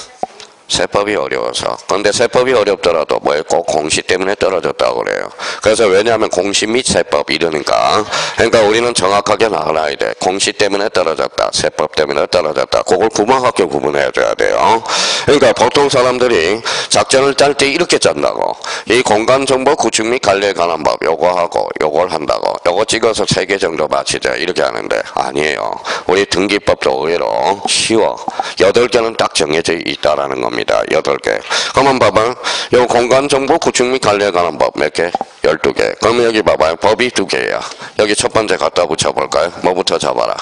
세법이 어려워서. 근데 세법이 어렵더라도 뭐에 꼭 공시 때문에 떨어졌다고 그래요. 그래서 왜냐하면 공시 및 세법 이러니까. 그러니까 우리는 정확하게 나가야 돼. 공시 때문에 떨어졌다. 세법 때문에 떨어졌다. 그걸 구분하게 구분해줘야 돼요. 그러니까 보통 사람들이 작전을 짤 때 이렇게 짠다고. 이 공간정보 구축 및 관리에 관한 법 요거 하고 요걸 한다고. 요거 찍어서 3개 정도 맞히자 이렇게 하는데 아니에요. 우리 등기법도 의외로 쉬워. 8개는 딱 정해져 있다라는 겁니다. 8개. 그러면 봐봐. 요 공간정보 구축 및 관리에 관한 법 몇 개? 12개. 그러면 여기 봐봐요. 법이 2개야. 여기 첫 번째 갖다 붙여볼까요? 뭐부터 잡아라?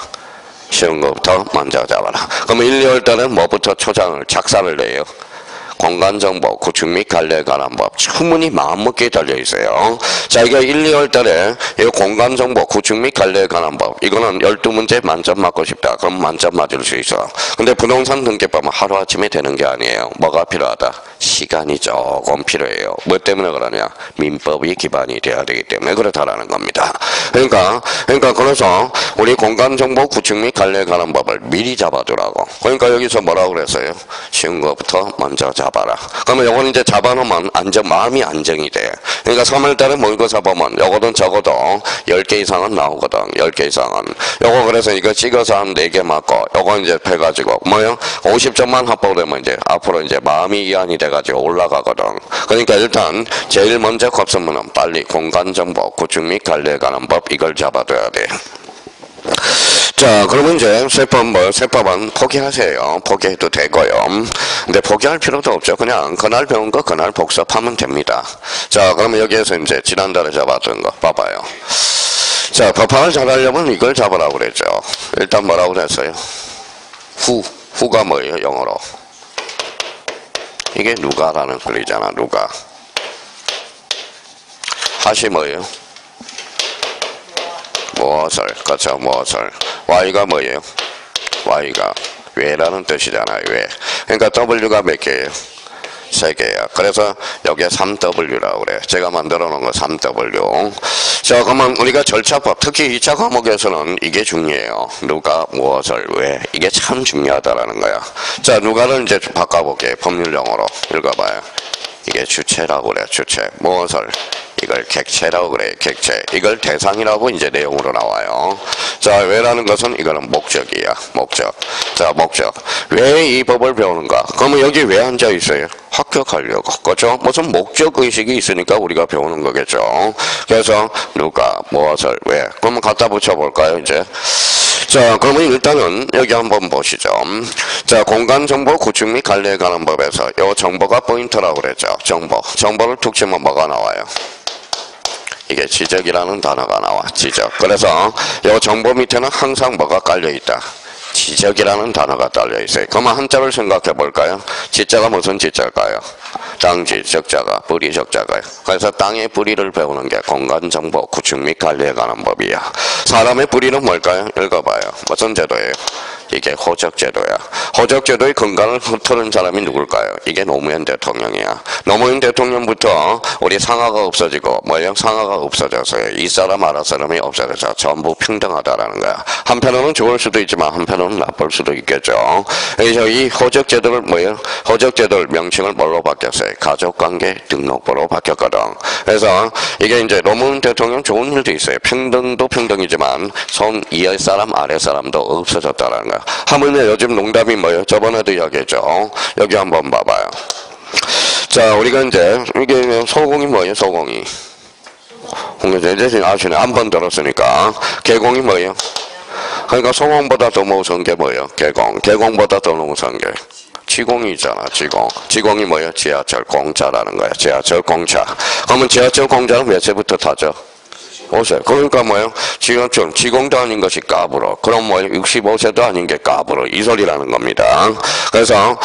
쉬운 거부터 먼저 잡아라. 그러면 1, 2월 달에 뭐부터 초장을 작사를 내요? 공간정보, 구축 및 관리에 관한 법 충분히 마음먹기에 달려 있어요. 자, 이게 1, 2월 달에 이 공간정보, 구축 및 관리에 관한 법 이거는 12문제 만점 맞고 싶다. 그럼 만점 맞을 수 있어. 근데 부동산 등기법은 하루아침에 되는 게 아니에요. 뭐가 필요하다? 시간이 조금 필요해요. 뭐 때문에 그러냐? 민법이 기반이 돼야 되기 때문에 그렇다라는 겁니다. 그러니까 그래서 우리 공간정보, 구축 및 관리에 관한 법을 미리 잡아두라고. 그러니까 여기서 뭐라고 그랬어요? 쉬운 것부터 먼저 잡아라. 그러면 요거는 이제 잡아놓으면 마음이 안정이 돼. 그러니까 3월달에 모의고사 보면 요거는 적어도 10개 이상은 나오거든. 10개 이상은. 요거 그래서 이거 찍어서 한 4개 맞고 요거 이제 해가지고 뭐요? 50점만 확보되면 이제 앞으로 이제 마음이 이완이 돼가지고 올라가거든. 그러니까 일단 제일 먼저 kop선문은 빨리 공간정보, 구축 및 관리에 관한 법 이걸 잡아둬야 돼. 자, 그러면 이제 세법은 포기하세요. 포기해도 되고요. 근데 포기할 필요도 없죠. 그냥 그날 배운 거 그날 복습하면 됩니다. 자, 그러면 여기에서 이제 지난달에 잡았던 거 봐봐요. 자, 법학을 잘하려면 이걸 잡으라고 그랬죠. 일단 뭐라고 그랬어요? 후가 뭐예요? 영어로. 이게 누가라는 소리잖아. 누가. 하시 뭐예요? 무엇을. 그렇죠. 무엇을. Y가 뭐예요? Y가 왜라는 뜻이잖아요. 왜. 그러니까 W가 몇 개예요? 3개야. 그래서 여기에 3W라고 그래. 제가 만들어 놓은 거 3W. 자, 그러면 우리가 절차법, 특히 2차 과목에서는 이게 중요해요. 누가, 무엇을, 왜. 이게 참 중요하다라는 거야. 자, 누가를 이제 바꿔볼게요. 법률 용어로. 읽어봐요. 이게 주체라고 그래. 주체. 무엇을. 이걸 객체라고 그래. 객체. 이걸 대상이라고 이제 내용으로 나와요. 자, 왜라는 것은 이거는 목적이야. 목적. 자, 목적. 왜 이 법을 배우는가? 그러면 여기 왜 앉아 있어요? 합격하려고. 그렇죠? 무슨 목적의식이 있으니까 우리가 배우는 거겠죠. 그래서 누가, 무엇을, 왜. 그러면 갖다 붙여볼까요, 이제? 자, 그러면 일단은 여기 한번 보시죠. 자, 공간정보, 구축 및 관리에 관한 법에서 요 정보가 포인트라고 그랬죠. 정보를 툭 치면 뭐가 나와요? 이게 지적이라는 단어가 나와. 지적. 그래서 이 정보 밑에는 항상 뭐가 깔려있다? 지적이라는 단어가 달려있어요. 그러면 한자를 생각해 볼까요? 지자가 무슨 지자일까요? 땅지, 적자가, 뿌리, 적자가요. 그래서 땅의 뿌리를 배우는 게 공간정보, 구축 및 관리에 관한 법이야. 사람의 뿌리는 뭘까요? 읽어봐요. 무슨 제도예요? 이게 호적제도야. 호적제도의 근간을 흐트는 사람이 누굴까요? 이게 노무현 대통령이야. 노무현 대통령부터 우리 상하가 없어지고 뭐예요? 상하가 없어져서요. 이 사람 아라 사람이 없어져서 전부 평등하다라는 거야. 한편으로는 좋을 수도 있지만 한편으로는 나쁠 수도 있겠죠. 그래서 이 호적제도를 뭐예요? 호적제도를 명칭을 뭘로 바뀌었어요? 가족관계 등록부로 바뀌었거든. 그래서 이게 이제 노무현 대통령 좋은 일도 있어요. 평등도 평등이지만 손 위에 사람 아래 사람도 없어졌다라는 거야. 하물며 요즘 농담이 뭐예요? 저번에도 이야기했죠. 여기 한번 봐봐요. 자, 우리가 이제 이게 소공이 뭐예요? 소공이. 홍대선 아시네. 한 번 들었으니까. 계공이 뭐예요? 그러니까 소공보다 더 무서운 게 뭐예요? 계공. 계공보다 더 무서운 게 지공이 있잖아. 지공이 뭐예요? 지하철 공차라는 거야. 지하철 공차. 그러면 지하철 공차는 몇 세부터 타죠? 5세. 그러니까 뭐예요? 지공도 아닌 것이 까불어. 그럼 뭐예요? 65세도 아닌 게 까불어. 이 소리라는 겁니다. 그래서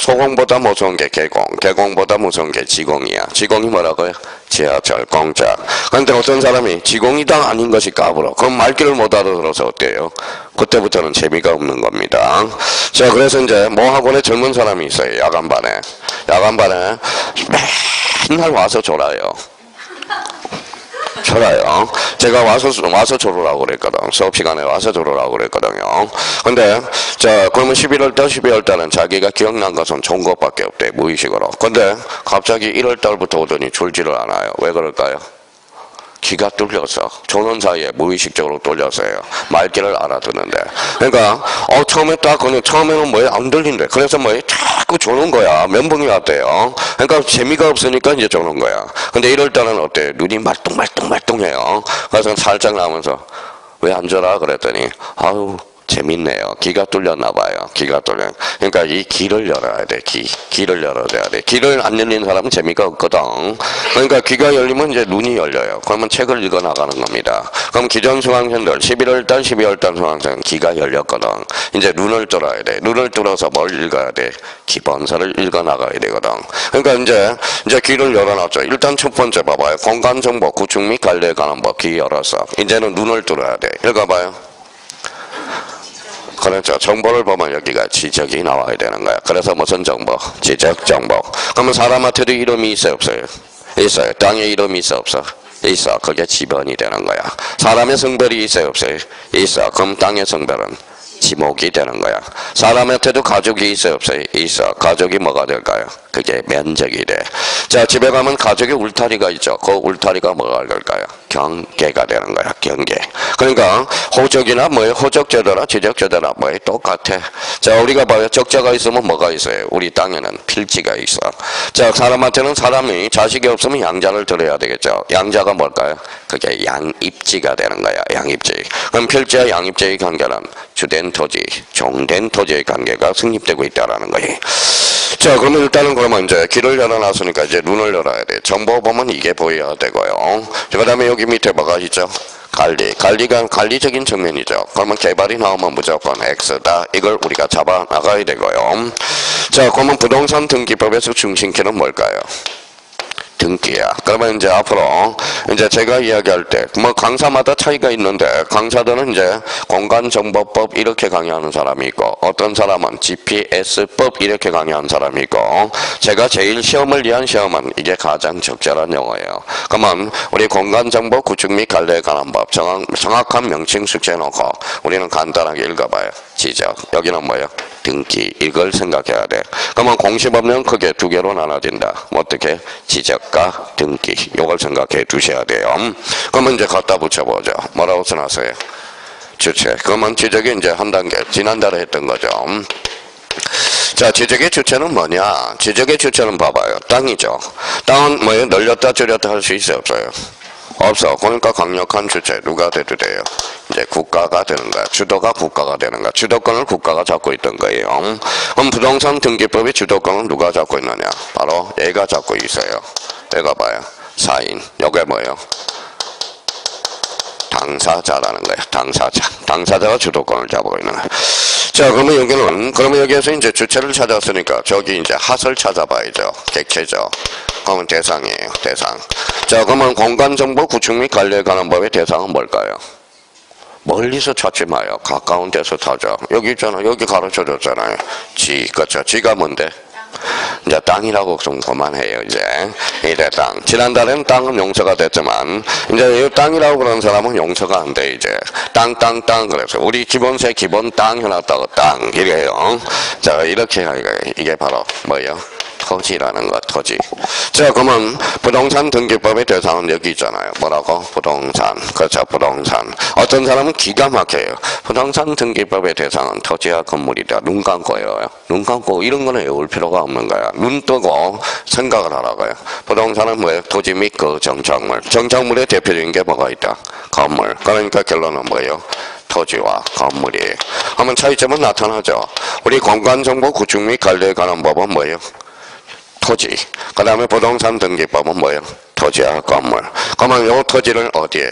소공보다 무서운 게 계공보다 무서운 게 지공이야. 지공이 뭐라고요? 지하철 공차. 그런데 어떤 사람이 지공이다 아닌 것이 까불어. 그럼 말귀를 못 알아들어서 어때요? 그때부터는 재미가 없는 겁니다. 자, 그래서 이제 모학원에 젊은 사람이 있어요. 야간반에 맨날 와서 졸아요. 제가 와서 졸으라고 그랬거든. 수업 시간에 와서 졸으라고 그랬거든요. 근데, 그러면 12월달은 자기가 기억난 것은 좋은 것밖에 없대, 무의식으로. 근데, 갑자기 1월달부터 오더니 졸지를 않아요. 왜 그럴까요? 귀가 뚫려서 조는 사이에 무의식적으로 뚫렸어요. 말귀를 알아듣는데. 그러니까 처음에는 뭐예요? 안 들린대. 그래서 뭐예요? 자꾸 조는 거야. 면봉이 왔대요. 그러니까 재미가 없으니까 이제 조는 거야. 근데 이럴 때는 어때요? 눈이 말똥말똥해요. 그래서 살짝 나오면서 왜 안 졸아? 그랬더니 아유 재밌네요. 귀가 뚫렸나 봐요. 귀가 뚫려. 그러니까 이 귀를 열어야 돼. 귀를 열어줘야 돼. 귀를 안 열린 사람은 재미가 없거든. 그러니까 귀가 열리면 이제 눈이 열려요. 그러면 책을 읽어 나가는 겁니다. 그럼 기존 수강생들 11월달, 12월달 수강생 귀가 열렸거든. 이제 눈을 뚫어야 돼. 눈을 뚫어서 뭘 읽어야 돼? 기본서를 읽어 나가야 되거든. 그러니까 이제 귀를 열어놨죠. 일단 첫 번째 봐봐요. 공간정보, 구축 및 관리에 관한 법 귀 열었어. 이제는 눈을 뚫어야 돼. 읽어봐요. 그렇죠. 정보를 보면 여기가 지적이 나와야 되는 거야. 그래서 무슨 정보? 지적 정보. 그러면 사람한테도 이름이 있어요, 없어요? 있어요. 땅에 이름이 있어, 없어? 있어. 그게 지번이 되는 거야. 사람의 성별이 있어요, 없어요? 있어. 그럼 땅의 성별은 지목이 되는 거야. 사람한테도 가족이 있어요, 없어요? 있어. 가족이 뭐가 될까요? 그게 면적이 돼. 자, 집에 가면 가족의 울타리가 있죠. 그 울타리가 뭐가 될까요? 경계가 되는 거야. 경계. 그러니까 호적이나 뭐예요? 호적제도나 지적제도나 뭐예요? 똑같아. 자, 우리가 봐요. 적자가 있으면 뭐가 있어요? 우리 땅에는 필지가 있어. 자, 사람한테는 사람이 자식이 없으면 양자를 들어야 되겠죠. 양자가 뭘까요? 그게 양입지가 되는 거야. 양입지. 그럼 필지와 양입지의 관계는 주된 토지, 종된 토지의 관계가 성립되고 있다라는 거예요. 자, 그러면 일단은 그러면 이제 길을 열어놨으니까 이제 눈을 열어야 돼. 정보 보면 이게 보여야 되고요. 그 다음에 여기 밑에 뭐가 있죠? 관리가 관리적인 측면이죠. 그러면 개발이 나오면 무조건 X다. 이걸 우리가 잡아 나가야 되고요. 자, 그러면 부동산 등기법에서 중심키는 뭘까요? 등기야. 그러면 이제 앞으로 이제 제가 이야기할 때 뭐 강사마다 차이가 있는데 강사들은 이제 공간정보법 이렇게 강의하는 사람이 있고 어떤 사람은 GPS법 이렇게 강의하는 사람이 있고 제가 제일 시험을 위한 시험은 이게 가장 적절한 용어예요. 그러면 우리 공간정보 구축 및 관리에 관한 법 정확한 명칭 숙제 놓고 우리는 간단하게 읽어봐요. 지적. 여기는 뭐예요? 등기. 이걸 생각해야 돼. 그러면 공시법령 크게 두 개로 나눠진다. 어떻게? 지적과 등기. 이걸 생각해 두셔야 돼요. 그러면 이제 갖다 붙여보죠. 뭐라고 써놨어요? 주체. 그러면 지적이 이제 한 단계. 지난달에 했던 거죠. 자, 지적의 주체는 뭐냐? 지적의 주체는 봐봐요. 땅이죠. 땅은 뭐예요? 늘렸다 줄였다 할 수 있어요? 없어요? 없어. 그러니까 강력한 주체 누가 돼도 돼요? 이제 국가가 되는 거야. 주도가 국가가 되는 거야. 주도권을 국가가 잡고 있던 거예요. 그럼 부동산 등기법의 주도권은 누가 잡고 있느냐? 바로 얘가 잡고 있어요. 얘가 봐요. 사인. 요게 뭐예요? 당사자라는 거예요. 당사자. 당사자가 주도권을 잡고 있는 거예요. 자, 그러면 여기는, 그러면 여기에서 이제 주체를 찾았으니까 저기 이제 핫을 찾아봐야죠. 객체죠. 그러면 대상이에요. 대상. 자, 그러면 공간정보 구축 및 관리에 관한 법의 대상은 뭘까요? 멀리서 찾지 마요. 가까운 데서 찾아. 여기 있잖아. 여기 가르쳐 줬잖아요. 지. 그렇죠. 지가 뭔데? 이제 땅이라고 좀 그만해요. 이제 땅. 지난달에는 땅은 용서가 됐지만 이제 이 땅이라고 그러는 사람은 용서가 안 돼. 이제 땅 그래서 우리 기본세 기본 땅 해놨다고 땅 이래요. 자, 이렇게 이게 바로 뭐예요? 토지라는 거, 토지. 자, 그러면 부동산 등기법의 대상은 여기 있잖아요. 뭐라고? 부동산. 그렇죠, 부동산. 어떤 사람은 기가 막혀요. 부동산 등기법의 대상은 토지와 건물이다. 눈 감고요. 눈 감고 이런 거는 외울 필요가 없는 거야. 눈 뜨고 생각을 하라고요. 부동산은 뭐예요? 토지 및 그 정착물. 정착물의 대표적인 게 뭐가 있다? 건물. 그러니까 결론은 뭐예요? 토지와 건물이에요. 하면 차이점은 나타나죠. 우리 공간정보 구축 및 관리에 관한 법은 뭐예요? 토지. 그 다음에 부동산 등기법은 뭐예요? 토지와 건물. 그러면 요 토지를 어디에?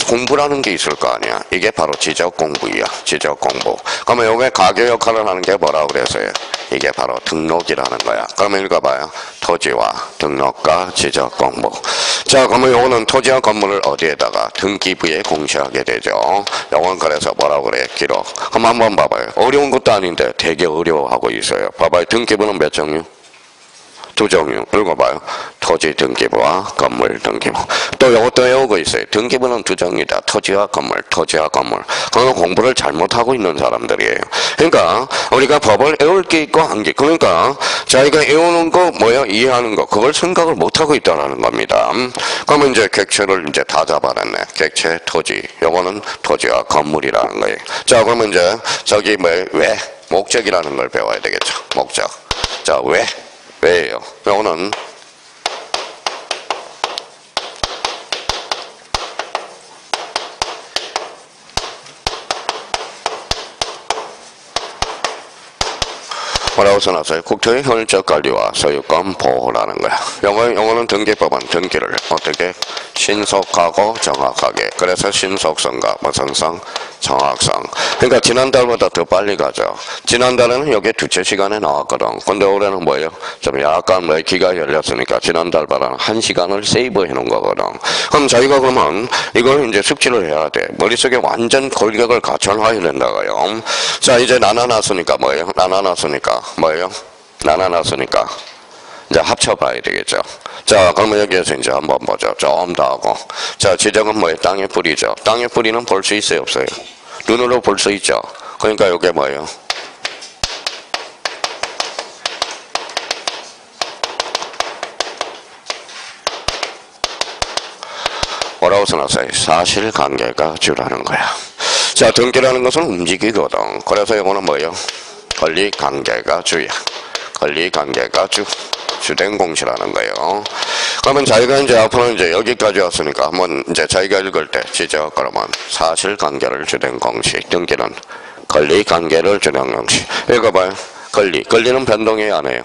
공부라는 게 있을 거 아니야. 이게 바로 지적 공부이야. 지적 공부. 그러면 요게 가교 역할을 하는 게 뭐라고 그랬어요? 이게 바로 등록이라는 거야. 그러면 읽어봐요. 토지와 등록과 지적 공부. 자, 그러면 요거는 토지와 건물을 어디에다가 등기부에 공시하게 되죠. 요건 그래서 뭐라고 그래? 기록. 그럼 한번 봐봐요. 어려운 것도 아닌데 되게 어려워하고 있어요. 봐봐요. 등기부는 몇 종류? 두 종류. 읽어봐요. 토지 등기부와 건물 등기부. 또 이것도 외우고 있어요. 등기부는 두 종류다. 토지와 건물, 토지와 건물. 그건 공부를 잘못하고 있는 사람들이에요. 그러니까 우리가 법을 외울 게 있고 한 게. 그러니까 자기가 외우는 거 뭐야? 이해하는 거. 그걸 생각을 못하고 있다는 겁니다. 그러면 이제 객체를 이제 다 잡아냈네. 객체, 토지. 요거는 토지와 건물이라는 거예요. 자, 그러면 이제 저기 왜? 목적이라는 걸 배워야 되겠죠. 목적. 자, 왜? 왜요? 요거는 뭐라고 써놨어요? 국토의 혈적 관리와 소유권 보호라는 거야. 요거는 등기법은 등기를 어떻게 신속하고 정확하게. 그래서 신속성과 무슨성? 정확성. 그러니까 지난달보다 더 빨리 가죠. 지난달에는 여기 두째 시간에 나왔거든. 근데 올해는 뭐예요? 좀 약간 뭐 기가 열렸으니까 지난달보다는 1시간을 세이브해 놓은 거거든. 그럼 저희가 그러면 이걸 이제 숙지를 해야 돼. 머릿속에 완전 골격을 갖춰놔야 된다고요. 자, 이제 나눠놨으니까 뭐예요? 나눠놨으니까 뭐예요? 나눠놨으니까 이제 합쳐봐야 되겠죠. 자, 그러면 여기에서 이제 한번 보죠. 좀 더 하고. 자, 지정은 뭐예요? 땅의 뿌리죠. 땅의 뿌리는 볼 수 있어요, 없어요? 눈으로 볼 수 있죠. 그러니까 이게 뭐예요? 뭐라고 써놨어요? 사실관계가 주라는 거야. 자, 등기라는 것은 움직이거든. 그래서 이거는 뭐예요? 권리관계가 주야. 권리관계가 주된 공시라는 거예요. 그러면 자기가 이제 앞으로 이제 여기까지 왔으니까 한번 이제 자기가 읽을 때 지적 그러면 사실관계를 주된 공시. 등기는 권리관계를 주된 공시. 읽어봐요. 권리는 변동해요, 안 해요?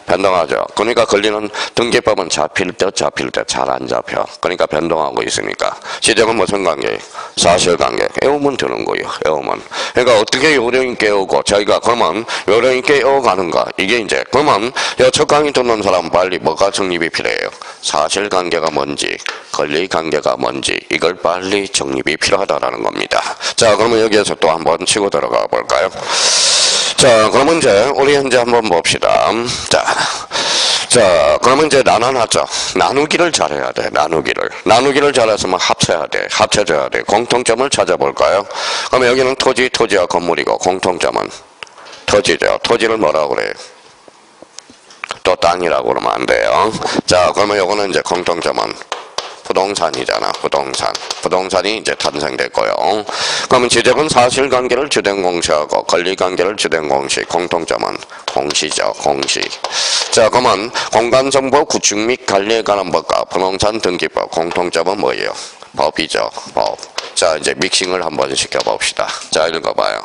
변동하죠. 그러니까 권리는 등기법은 잡힐 때 잘 안 잡혀. 그러니까 변동하고 있으니까. 지적은 무슨 관계? 사실관계. 애우면 되는 거예요. 애우면. 그러니까 어떻게 요령이 깨우고 자기가 그러면 요령이 깨워가는가. 이게 이제 그러면 첫 강의 듣는 사람 빨리 뭐가 정립이 필요해요? 사실관계가 뭔지 권리관계가 뭔지 이걸 빨리 정립이 필요하다라는 겁니다. 자, 그러면 여기에서 또 한번 치고 들어가 볼까요? 자, 그러면 이제 우리 현재 한번 봅시다. 자, 그러면 이제 나눠놨죠. 나누기를 잘해야 돼. 나누기를 잘했으면 합쳐야 돼. 합쳐줘야 돼. 공통점을 찾아볼까요? 그러면 여기는 토지와 건물이고 공통점은 토지죠. 토지를 뭐라고 그래요? 또 땅이라고 그러면 안 돼요. 자, 그러면 요거는 이제 공통점은 부동산이잖아. 부동산이 이제 탄생됐고요. 그러면 지적은 사실관계를 주된 공시하고 권리관계를 주된 공시. 공통점은 공시죠. 공시. 자, 그러면 공간정보 구축 및 관리에 관한 법과 부동산 등기법. 공통점은 뭐예요? 법이죠. 법. 자, 이제 믹싱을 한번 시켜봅시다. 자, 읽어봐요.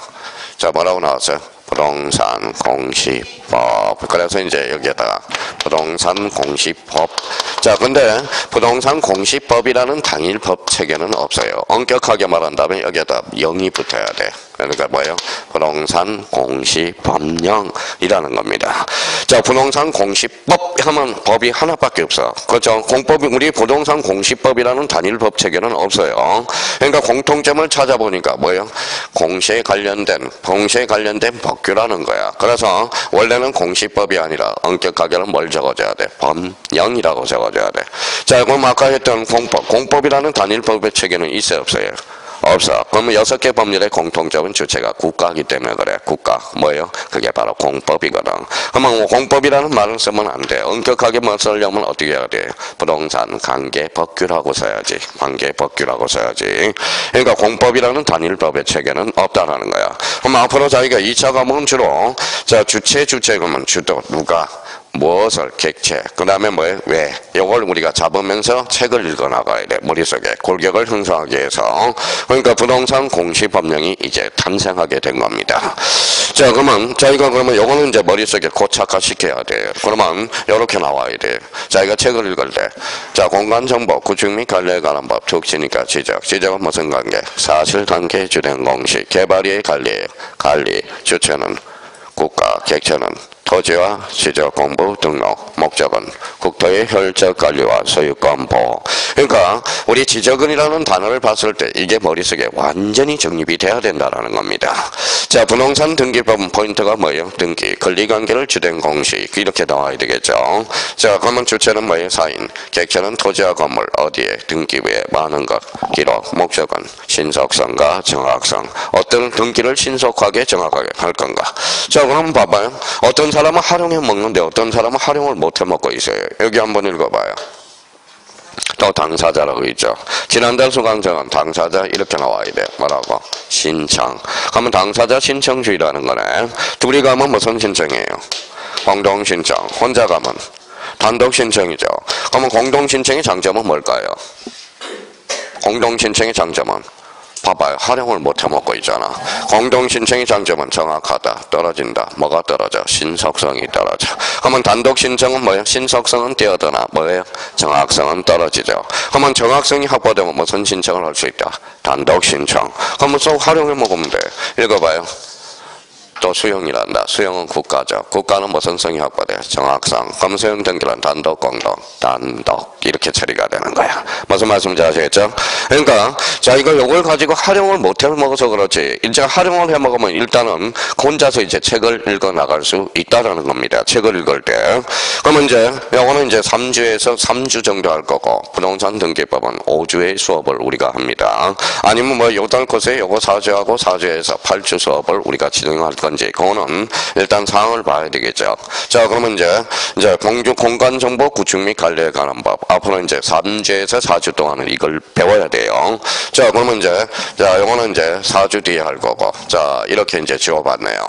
자, 뭐라고 나왔어요? 부동산 공시법. 그래서 이제 여기에다가 부동산 공시법. 자, 근데 부동산 공시법이라는 당일법 체계는 없어요. 엄격하게 말한다면 여기에다 0이 붙어야 돼. 그러니까 뭐예요? 부동산 공시법령이라는 겁니다. 자, 부동산 공시법 하면 법이 하나밖에 없어. 그렇죠? 우리 부동산 공시법이라는 단일법 체계는 없어요. 그러니까 공통점을 찾아보니까 뭐예요? 공시에 관련된 법규라는 거야. 그래서 원래는 공시법이 아니라 엄격하게는 뭘 적어줘야 돼? 법령이라고 적어줘야 돼. 자, 그럼 아까 했던 공법이라는 단일법의 체계는 있어요, 없어요? 없어. 그러면 6개 법률의 공통점은 주체가 국가이기 때문에 그래. 국가. 뭐예요? 그게 바로 공법이거든. 그러면 공법이라는 말을 쓰면 안 돼. 엄격하게 뭐 쓰려면 어떻게 해야 돼? 부동산 관계법규라고 써야지. 관계법규라고 써야지. 그러니까 공법이라는 단일법의 체계는 없다라는 거야. 그럼 앞으로 자기가 2차 과목은 주로 자, 주체 그러면 주도 누가 무엇을 객체 그 다음에 뭐예요? 왜? 이걸 우리가 잡으면서 책을 읽어나가야 돼. 머릿속에 골격을 형성하기 위해서. 그러니까 부동산 공시법령이 이제 탄생하게 된 겁니다. 자, 그러면 자기가 그러면 요거는 이제 머릿속에 고착화시켜야 돼. 그러면 요렇게 나와야 돼. 자기가 책을 읽을 때 자, 공간정보 구축 및 관리에 관한 법 특징이니까 지적은 무슨 관계? 사실관계 주된 공시. 개발의 관리 주체는 국가, 객체는 토지와 지적 공부 등록, 목적은 국토의 혈적 관리와 소유권 보호. 그러니까 우리 지적은이라는 단어를 봤을 때 이게 머릿속에 완전히 정립이 돼야 된다는 겁니다. 자, 부동산 등기법은 포인트가 뭐예요? 등기, 권리관계를 주된 공식 이렇게 나와야 되겠죠. 자, 그러면 주체는 뭐예요? 사인, 객체는 토지와 건물, 어디에? 등기부에 많은 것, 기록, 목적은 신속성과 정확성. 어떤 등기를 신속하게 정확하게 할 건가? 자, 그럼 봐봐요. 어떤 사람은 활용해 먹는데 어떤 사람은 활용을 못해 먹고 있어요. 여기 한번 읽어봐요. 또 당사자라고 있죠. 지난달 수강정은 당사자 이렇게 나와야 돼. 뭐라고? 신청. 그러면 당사자 신청주의라는 거네. 둘이 가면 무슨 신청이에요? 공동신청. 혼자 가면 단독신청이죠. 그러면 공동신청의 장점은 뭘까요? 공동신청의 장점은 봐봐요. 활용을 못 해먹고 있잖아. 공동신청의 장점은 정확하다. 떨어진다. 뭐가 떨어져? 신속성이 떨어져. 그러면 단독신청은 뭐예요? 신속성은 뛰어드나 뭐예요? 정확성은 떨어지죠. 그러면 정확성이 확보되면 무슨 신청을 할 수 있다? 단독신청. 그러면 또 활용해 먹으면 돼. 읽어봐요. 또 수용이란다. 수용은 국가죠. 국가는 무슨 성이 확보돼? 정확성. 그럼 수용 등기는 단독, 공동, 단독 이렇게 처리가 되는 거야. 무슨 말씀인지 아시겠죠? 그러니까 자 이거 요걸 가지고 활용을 못 해 먹어서 그렇지. 이제 활용을 해 먹으면 일단은 혼자서 이제 책을 읽어 나갈 수 있다라는 겁니다. 책을 읽을 때. 그러면 이제 요거는 이제 3주에서 3주 정도 할 거고 부동산 등기법은 5주의 수업을 우리가 합니다. 아니면 뭐 요달 코스에 요거 4주하고 4주에서 8주 수업을 우리가 진행할 건지 그거는 일단 상황을 봐야 되겠죠. 자 그러면 이제 공간정보 구축 및 관리에 관한 법 앞으로 이제 3주에서 4주 동안은 이걸 배워야 돼요. 자 그러면 이제 자 요거는 이제 4주 뒤에 할 거고 자 이렇게 이제 지워봤네요.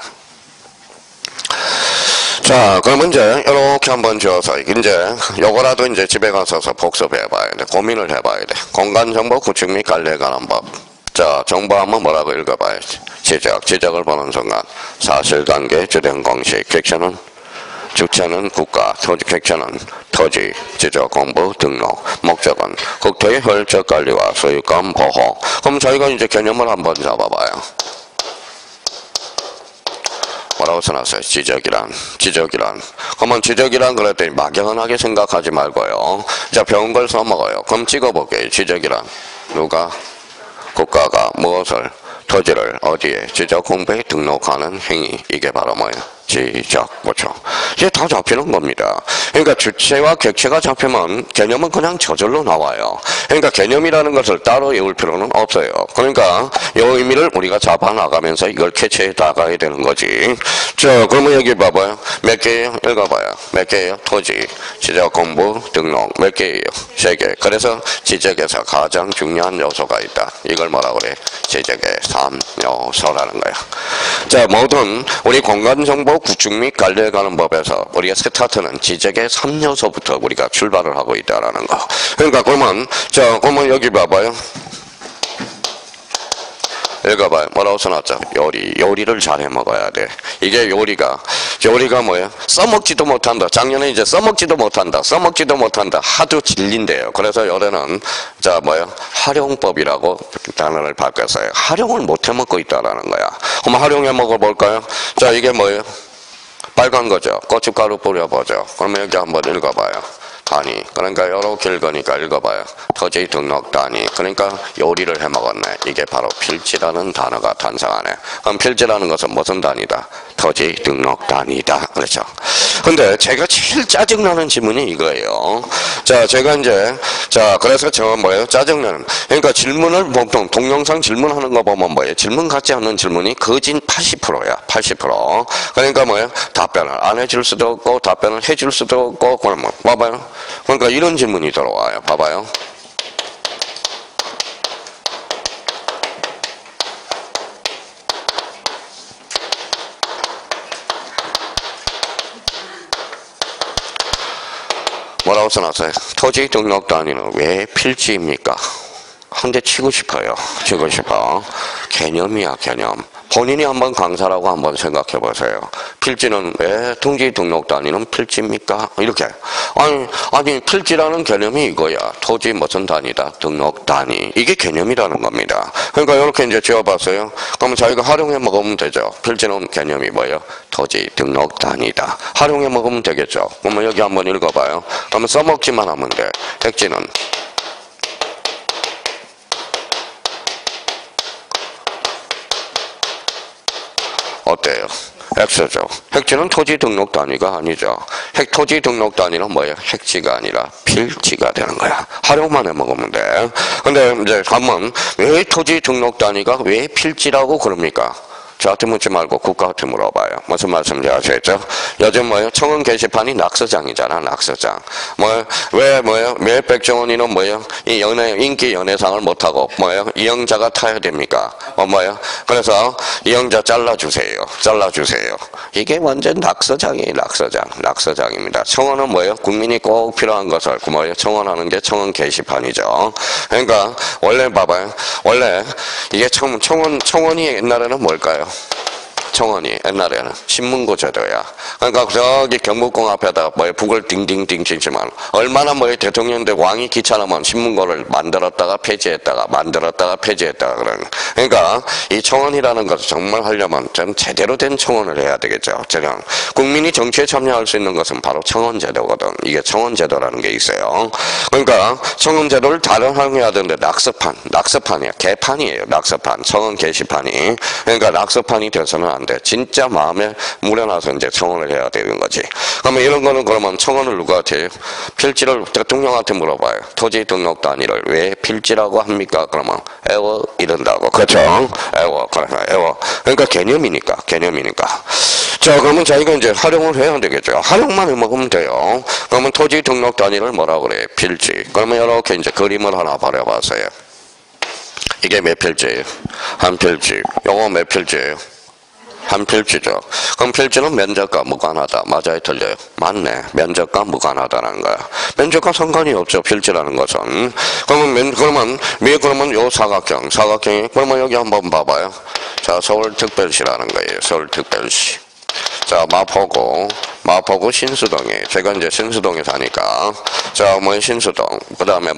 자 그러면 이제 이렇게 한번 지어서 이제 요거라도 이제 집에 가서서 복습해 봐야 돼. 고민을 해 봐야 돼. 공간정보 구축 및 관리에 관한 법. 자, 정보하면 뭐라고 읽어봐야지. 지적을 보는 순간 사실관계 주된 공식, 객체는 주체는 국가, 객체는 토지, 지적 공부 등록, 목적은 국토의 혈적 관리와 소유권 보호. 그럼 저희가 이제 개념을 한번 잡아봐요. 뭐라고 써놨어요? 지적이란. 그러면 지적이란 그랬더니 막연하게 생각하지 말고요. 자, 배운 걸 써먹어요. 그럼 찍어볼게요. 지적이란. 누가? 국가가 무엇을? 토지를 어디에? 지적 공부에 등록하는 행위. 이게 바로 뭐예요? 지적. 그렇죠. 이게 다 잡히는 겁니다. 그러니까 주체와 객체가 잡히면 개념은 그냥 저절로 나와요. 그러니까 개념이라는 것을 따로 외울 필요는 없어요. 그러니까 이 의미를 우리가 잡아나가면서 이걸 캐치해 나가야 되는 거지. 자, 그러면 여기 봐봐요. 몇 개예요? 읽어봐요. 몇 개예요? 토지, 지적 공부, 등록. 몇 개예요? 3개. 그래서 지적에서 가장 중요한 요소가 있다. 이걸 뭐라고 그래? 지적의 3요소라는 거야. 자, 모든 우리 공간정보 구축 및 관리에 관한 법에서 우리가 스타트는 지적의 3요소부터 우리가 출발을 하고 있다라는 거. 그러니까 그러면 그러면 여기 봐봐요. 읽어봐요. 뭐라고 써놨죠? 요리를 잘 해 먹어야 돼. 이게 요리가 뭐예요? 써먹지도 못한다. 작년에 이제 써먹지도 못한다. 하도 질린대요. 그래서 올해는 활용법이라고 단어를 바꿨어요. 활용을 못 해 먹고 있다라는 거야. 그럼 활용해 먹어볼까요? 자, 이게 뭐예요? 빨간 거죠. 고춧가루 뿌려보죠. 그러면 여기 한번 읽어봐요. 단위. 그러니까 요렇게 읽으니까 읽어봐요. 토지 등록 단위. 그러니까 요리를 해 먹었네. 이게 바로 필지라는 단어가 탄생하네. 그럼 필지라는 것은 무슨 단위다? 토지 등록 단위다. 그렇죠. 근데 제가 제일 짜증나는 질문이 이거예요. 자, 제가 이제 그래서 저 뭐예요? 짜증나는. 그러니까 질문을 보통 동영상 질문하는 거 보면 뭐예요? 질문 같지 않는 질문이 거진 80%야. 80%. 그러니까 뭐예요? 답변을 안 해줄 수도 없고 답변을 해줄 수도 없고 그러면 봐봐요. 그러니까 이런 질문이 들어와요. 봐봐요. 뭐라고 써놨어요? 토지 등록 단위는 왜 필지입니까? 한 대 치고 싶어요. 개념이야, 개념. 본인이 한번 강사라고 한번 생각해 보세요. 필지는 왜 토지 등록 단위는 필지입니까? 이렇게. 아니 필지라는 개념이 이거야. 토지 무슨 단위다? 등록 단위. 이게 개념이라는 겁니다. 그러니까 이렇게 이제 지어봤어요. 그러면 자기가 활용해 먹으면 되죠. 필지는 개념이 뭐예요? 토지 등록 단위다. 활용해 먹으면 되겠죠. 그러면 여기 한번 읽어봐요. 그러면 써먹기만 하면 돼. 택지는 어때요? X죠. 핵지는 토지 등록 단위가 아니죠. 토지 등록 단위는 뭐예요? 핵지가 아니라 필지가 되는 거야. 활용만 해 먹으면 돼. 근데 이제 한번 왜 토지 등록 단위가 왜 필지라고 그럽니까? 저한테 묻지 말고 국가한테 물어봐요. 무슨 말씀인지 아시겠죠? 요즘 뭐예요? 청원 게시판이 낙서장이잖아, 낙서장. 왜 백종원이는 이 인기 연애상을 못하고 이영자가 타야 됩니까? 그래서 이영자 잘라주세요. 이게 완전 낙서장이에요, 낙서장입니다. 청원은 국민이 꼭 필요한 것을 청원하는 게 청원 게시판이죠. 그러니까 원래 봐봐요. 원래 이게 청원이 옛날에는 뭘까요? 청원이 옛날에는 신문고 제도야. 그러니까 저기 경복궁 앞에다 북을 딩딩딩 치지만 얼마나 대통령들 왕이 귀찮으면 신문고를 만들었다가 폐지했다가 그러는. 그러니까 이 청원이라는 것을 정말 하려면 좀 제대로 된 청원을 해야 되겠죠. 국민이 정치에 참여할 수 있는 것은 바로 청원 제도거든. 이게 청원 제도라는 게 있어요. 그러니까 청원 제도를 다른 활용해야 되는데 낙서판이야. 개판이에요. 낙서판. 청원 게시판이. 그러니까 낙서판이 돼서는 안 돼. 진짜 마음에 무려나서 이제 청원을 해야 되는 거지. 그러면 이런 거는 그러면 청원을 누구한테 해요? 필지를 대통령한테 물어봐요. 토지 등록 단위를 왜 필지라고 합니까? 그러면 애워 이른다고. 그렇죠? 애워. 그러니까 개념이니까. 자, 그러면 자기가 이제 활용을 해야 되겠죠. 활용만 해먹으면 돼요. 그러면 토지 등록 단위를 뭐라 그래? 필지. 그러면 이렇게 이제 그림을 하나 그려봤어요. 이게 몇 필지예요? 한 필지. 요거 몇 필지예요? 한 필지죠. 그럼 필지는 면적과 무관하다. 맞아요, 틀려요? 맞네. 면적과 무관하다는 거야. 면적과 상관이 없죠. 필지라는 것은. 그러면 요 사각형이 그러면 여기 한번 봐봐요. 자, 서울특별시라는 거예요. 서울특별시. 자, 마포구 신수동이에요. 제가 이제 신수동에 사니까. 자, 신수동. 그 다음에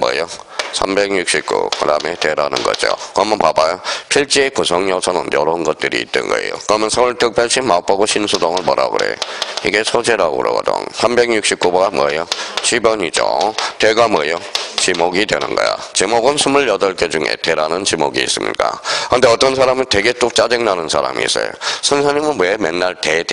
369, 그 다음에 대라는 거죠. 그러면 봐봐요. 필지의 구성 요소는 이런 것들이 있던 거예요. 그러면 서울특별시 마포구 신수동을 뭐라고 그래? 이게 소재라고 그러거든. 369가 지번이죠. 대가 지목이 되는 거야. 지목은 28개 중에 대라는 지목이 있습니까? 근데 어떤 사람은 되게 또 짜증나는 사람이 있어요. 선생님은 왜 맨날 대.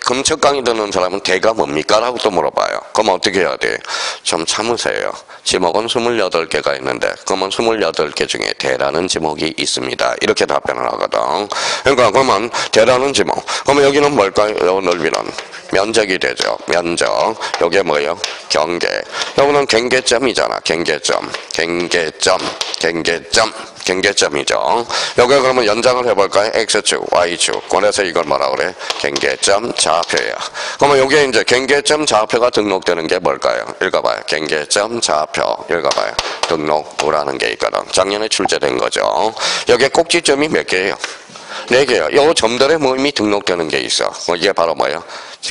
금척 강의 듣는 사람은 대가 뭡니까? 라고 또 물어봐요. 그럼 어떻게 해야 돼? 좀 참으세요. 지목은 28개가 있는데 그러면 28개 중에 대라는 지목이 있습니다. 이렇게 답변을 하거든. 그러니까 그러면 대라는 지목. 그러면 여기는 뭘까요? 요 넓이는 면적이 되죠. 면적. 요게 경계. 여기는 경계점이잖아. 경계점이죠. 여기 그러면 연장을 해볼까요? X축, Y축. 그래서 이걸 뭐라 그래? 경계점 좌표야. 그러면 여기에 이제 경계점 좌표가 등록되는 게 뭘까요? 읽어봐요. 경계점 좌표. 읽어봐요. 등록부라는 게 있거든. 작년에 출제된 거죠. 여기에 꼭지점이 몇 개예요? 4개요. 요 점들의 모임이 등록되는 게 있어. 이게 바로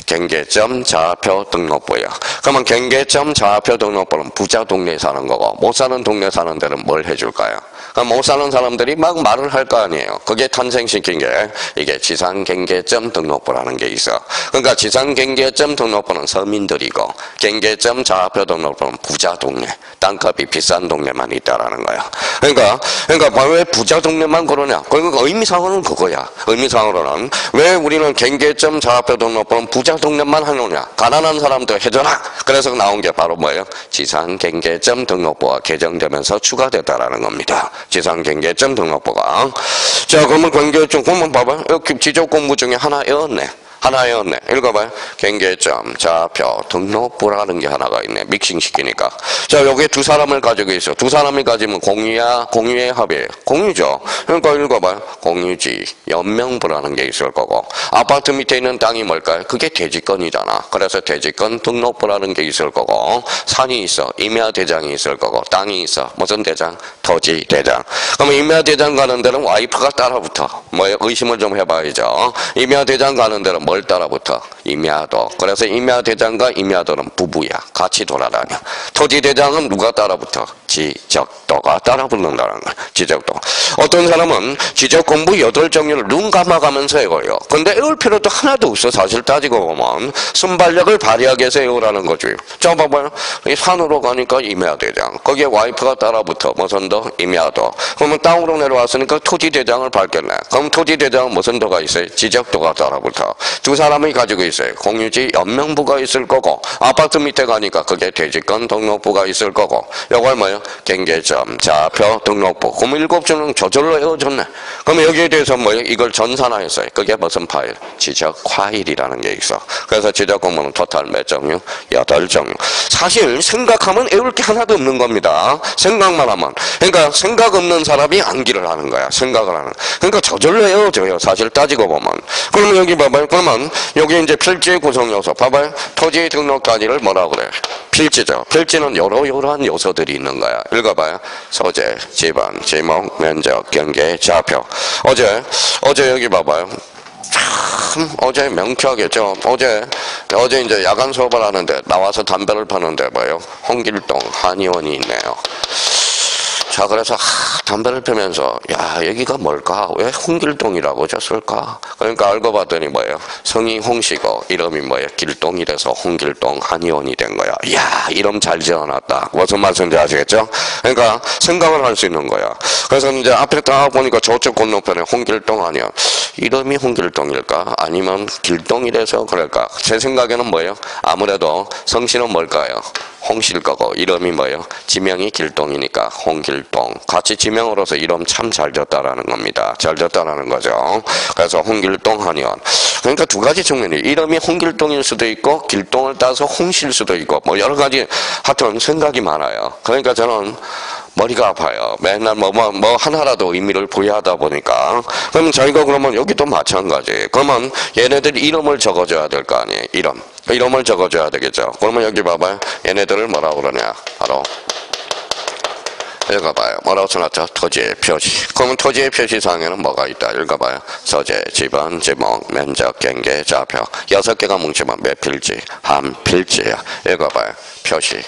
경계점 좌표 등록부예요. 그러면 경계점 좌표 등록부는 부자 동네에 사는 거고 못 사는 동네 사는 데는 뭘 해줄까요? 그럼 못 사는 사람들이 막 말을 할 거 아니에요. 그게 탄생시킨 게 이게 지상경계점 등록부라는 게 있어. 그러니까 지상경계점 등록부는 서민들이고 경계점 좌표 등록부는 부자 동네, 땅값이 비싼 동네만 있다라는 거야. 그러니까 왜 부자 동네만 그러냐? 그러니까 의미상으로는 그거야. 의미상으로는 왜 우리는 경계점 좌표 등록부는 부자 동네만 하느냐? 가난한 사람들 해줘라. 그래서 나온 게 바로 지상경계점 등록부가 개정되면서 추가됐다라는 겁니다. 지상경계점 등록부가. 자, 그러면 경계점, 그러면 봐봐요. 여기 지적 공부 중에 하나 외웠네. 읽어봐요. 경계점, 좌표, 등록부라는 게 하나가 있네. 믹싱시키니까. 자, 여기에 두 사람을 가지고 있어. 두 사람이 가지면 공유의 합이에요. 공유죠. 그러니까 읽어봐요. 공유지, 연명부라는 게 있을 거고. 아파트 밑에 있는 땅이 뭘까요? 그게 대지권이잖아. 그래서 대지권 등록부라는 게 있을 거고. 산이 있어. 임야대장이 있을 거고. 땅이 있어. 무슨 대장? 토지 대장. 그러면 임야대장 가는 데는 와이프가 따라붙어. 의심을 좀 해봐야죠. 임야대장 가는 데는 뭘 따라붙어? 임야도. 그래서 임야대장과 임야도는 부부야. 같이 돌아다녀. 토지대장은 누가 따라붙어? 지적도가 따라붙는다는 거야. 지적도. 어떤 사람은 지적 공부 8종류를 눈 감아가면서 외워요. 근데 외울 필요도 하나도 없어. 사실 따지고 보면. 순발력을 발휘하기 위해서 외우라는 거지. 자, 봐봐요. 산으로 가니까 임야대장. 거기에 와이프가 따라붙어. 무슨 도? 임야도. 그러면 땅으로 내려왔으니까 토지대장을 밟겠네. 그럼 토지대장은 무슨 도가 있어요? 지적도가 따라붙어. 두 사람이 가지고 있어요. 공유지 연명부가 있을 거고 아파트 밑에 가니까 그게 대지권 등록부가 있을 거고 이걸 경계점, 좌표, 등록부. 그러면 7줄은 저절로 외워졌네. 그러면 여기에 대해서 이걸 전산화했어요. 그게 무슨 파일? 지적 파일이라는 게 있어. 그래서 지적 공부는 토탈 몇 종류? 8종류. 사실 생각하면 외울 게 하나도 없는 겁니다. 생각만 하면. 그러니까 생각 없는 사람이 암기를 하는 거야. 생각을 하는. 그러니까 저절로 외워져요. 사실 따지고 보면. 그러면 여기 봐봐요. 그러면 여기 이제 필지의 구성 요소. 봐봐요. 토지 등록까지를 뭐라고 그래? 필지죠. 필지는 여러한 요소들이 있는 거야. 읽어봐요. 소재, 지번, 지목, 면적, 경계, 좌표. 어제 여기 봐봐요. 참 어제 명쾌하겠죠. 어제 이제 야간 수업을 하는데 나와서 담배를 파는데 뭐예요? 홍길동 한의원이 있네요. 자, 그래서 담배를 피면서 야, 여기가 뭘까? 왜 홍길동이라고 졌을까? 그러니까 알고 봤더니 뭐예요? 성이 홍씨고 이름이 뭐예요? 길동이라서 홍길동 한의원이 된 거야. 야, 이름 잘 지어놨다. 무슨 말씀인지 아시겠죠? 그러니까 생각을 할 수 있는 거야. 그래서 이제 앞에 딱 보니까 저쪽 건너편에 홍길동 한의원. 이름이 홍길동일까? 아니면 길동이라서 그럴까? 제 생각에는 뭐예요? 아무래도 성씨는 뭘까요? 홍씨일 거고 이름이 뭐예요? 지명이 길동이니까 홍길동. 같이 지명으로서 이름 참 잘 졌다라는 겁니다. 잘 졌다라는 거죠. 그래서 홍길동 한의원. 그러니까 두 가지 측면이 이름이 홍길동일 수도 있고 길동을 따서 홍씨일 수도 있고 뭐 여러 가지 하여튼 생각이 많아요. 그러니까 저는 머리가 아파요. 맨날 뭐 하나라도 의미를 부여하다 보니까. 그럼 저희가 그러면 여기도 마찬가지. 그러면 얘네들 이름을 적어줘야 될 거 아니에요. 이름을 적어줘야 되겠죠. 그러면 여기 봐봐요. 얘네들을 뭐라고 그러냐. 바로 읽어봐요. 뭐라고 써놨죠? 토지의 표시. 그러면 토지의 표시상에는 뭐가 있다? 읽어봐요. 소재, 지번, 지목, 면적, 경계, 좌표. 6개가 뭉치면 몇 필지? 한 필지야. 읽어봐요. 표시.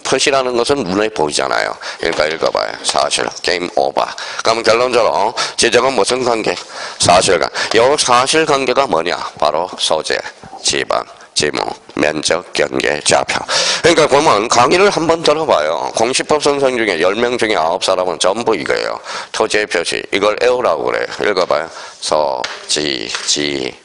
표시라는 것은 눈에 보이잖아요. 그러니까 읽어봐요. 사실. 게임 오버. 그러면 결론적으로 지적은 무슨 관계? 사실관. 이 사실관계가 뭐냐? 바로 소재, 지번, 지목, 면적, 경계, 좌표. 그러니까 보면 강의를 한번 들어봐요. 공시법 선생 중에 10명 중에 9사람은 전부 이거예요. 토지의 표시. 이걸 외우라고 그래요. 읽어봐요. 소, 지,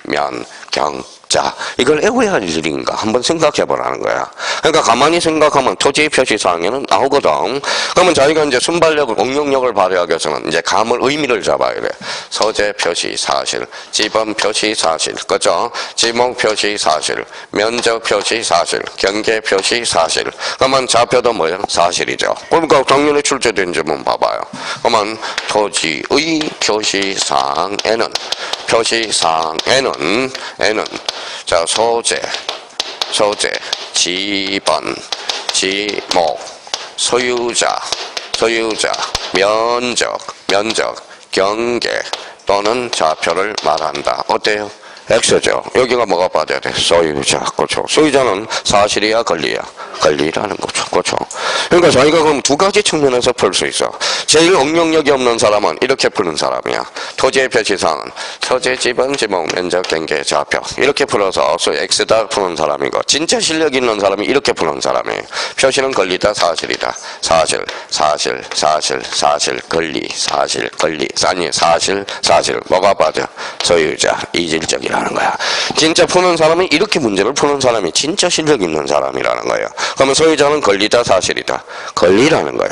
면, 경, 자, 이걸 외워야 할 일인가 한번 생각해 보라는 거야. 그러니까 가만히 생각하면 토지의 표시사항에는 나오거든. 그러면 자기가 이제 순발력을, 응용력을 발휘하기 위해서는 이제 감을, 의미를 잡아야 돼. 소재 표시 사실, 지번 표시 사실, 그죠? 지목 표시 사실, 면적 표시 사실, 경계 표시 사실. 그러면 좌표도 뭐예요? 사실이죠. 그러니까 작년에 출제된 점은 봐봐요. 그러면 토지의 표시사항에는 자, 소재, 지번, 지목, 소유자, 면적, 경계 또는 좌표를 말한다. 어때요? X죠. 여기가 뭐가 빠져야 돼? 소유자. 그렇죠. 소유자는 사실이야, 권리야? 권리라는 거죠. 그렇죠. 그러니까 자기가 그럼 두 가지 측면에서 풀 수 있어. 제일 응용력이 없는 사람은 이렇게 푸는 사람이야. 토지의 표시상은 토지, 지번, 지목, 면적, 경계, 좌표. 이렇게 풀어서 X다 푸는 사람이고, 진짜 실력 있는 사람이 이렇게 푸는 사람이에요. 표시는 권리다, 사실이다. 사실, 권리, 사실. 뭐가 빠져? 소유자, 이질적이라는 거야. 진짜 푸는 사람이 이렇게 문제를 푸는 사람이 진짜 실력 있는 사람이라는 거예요. 그러면 소유자는 권리다, 사실이다. 권리라는 거야.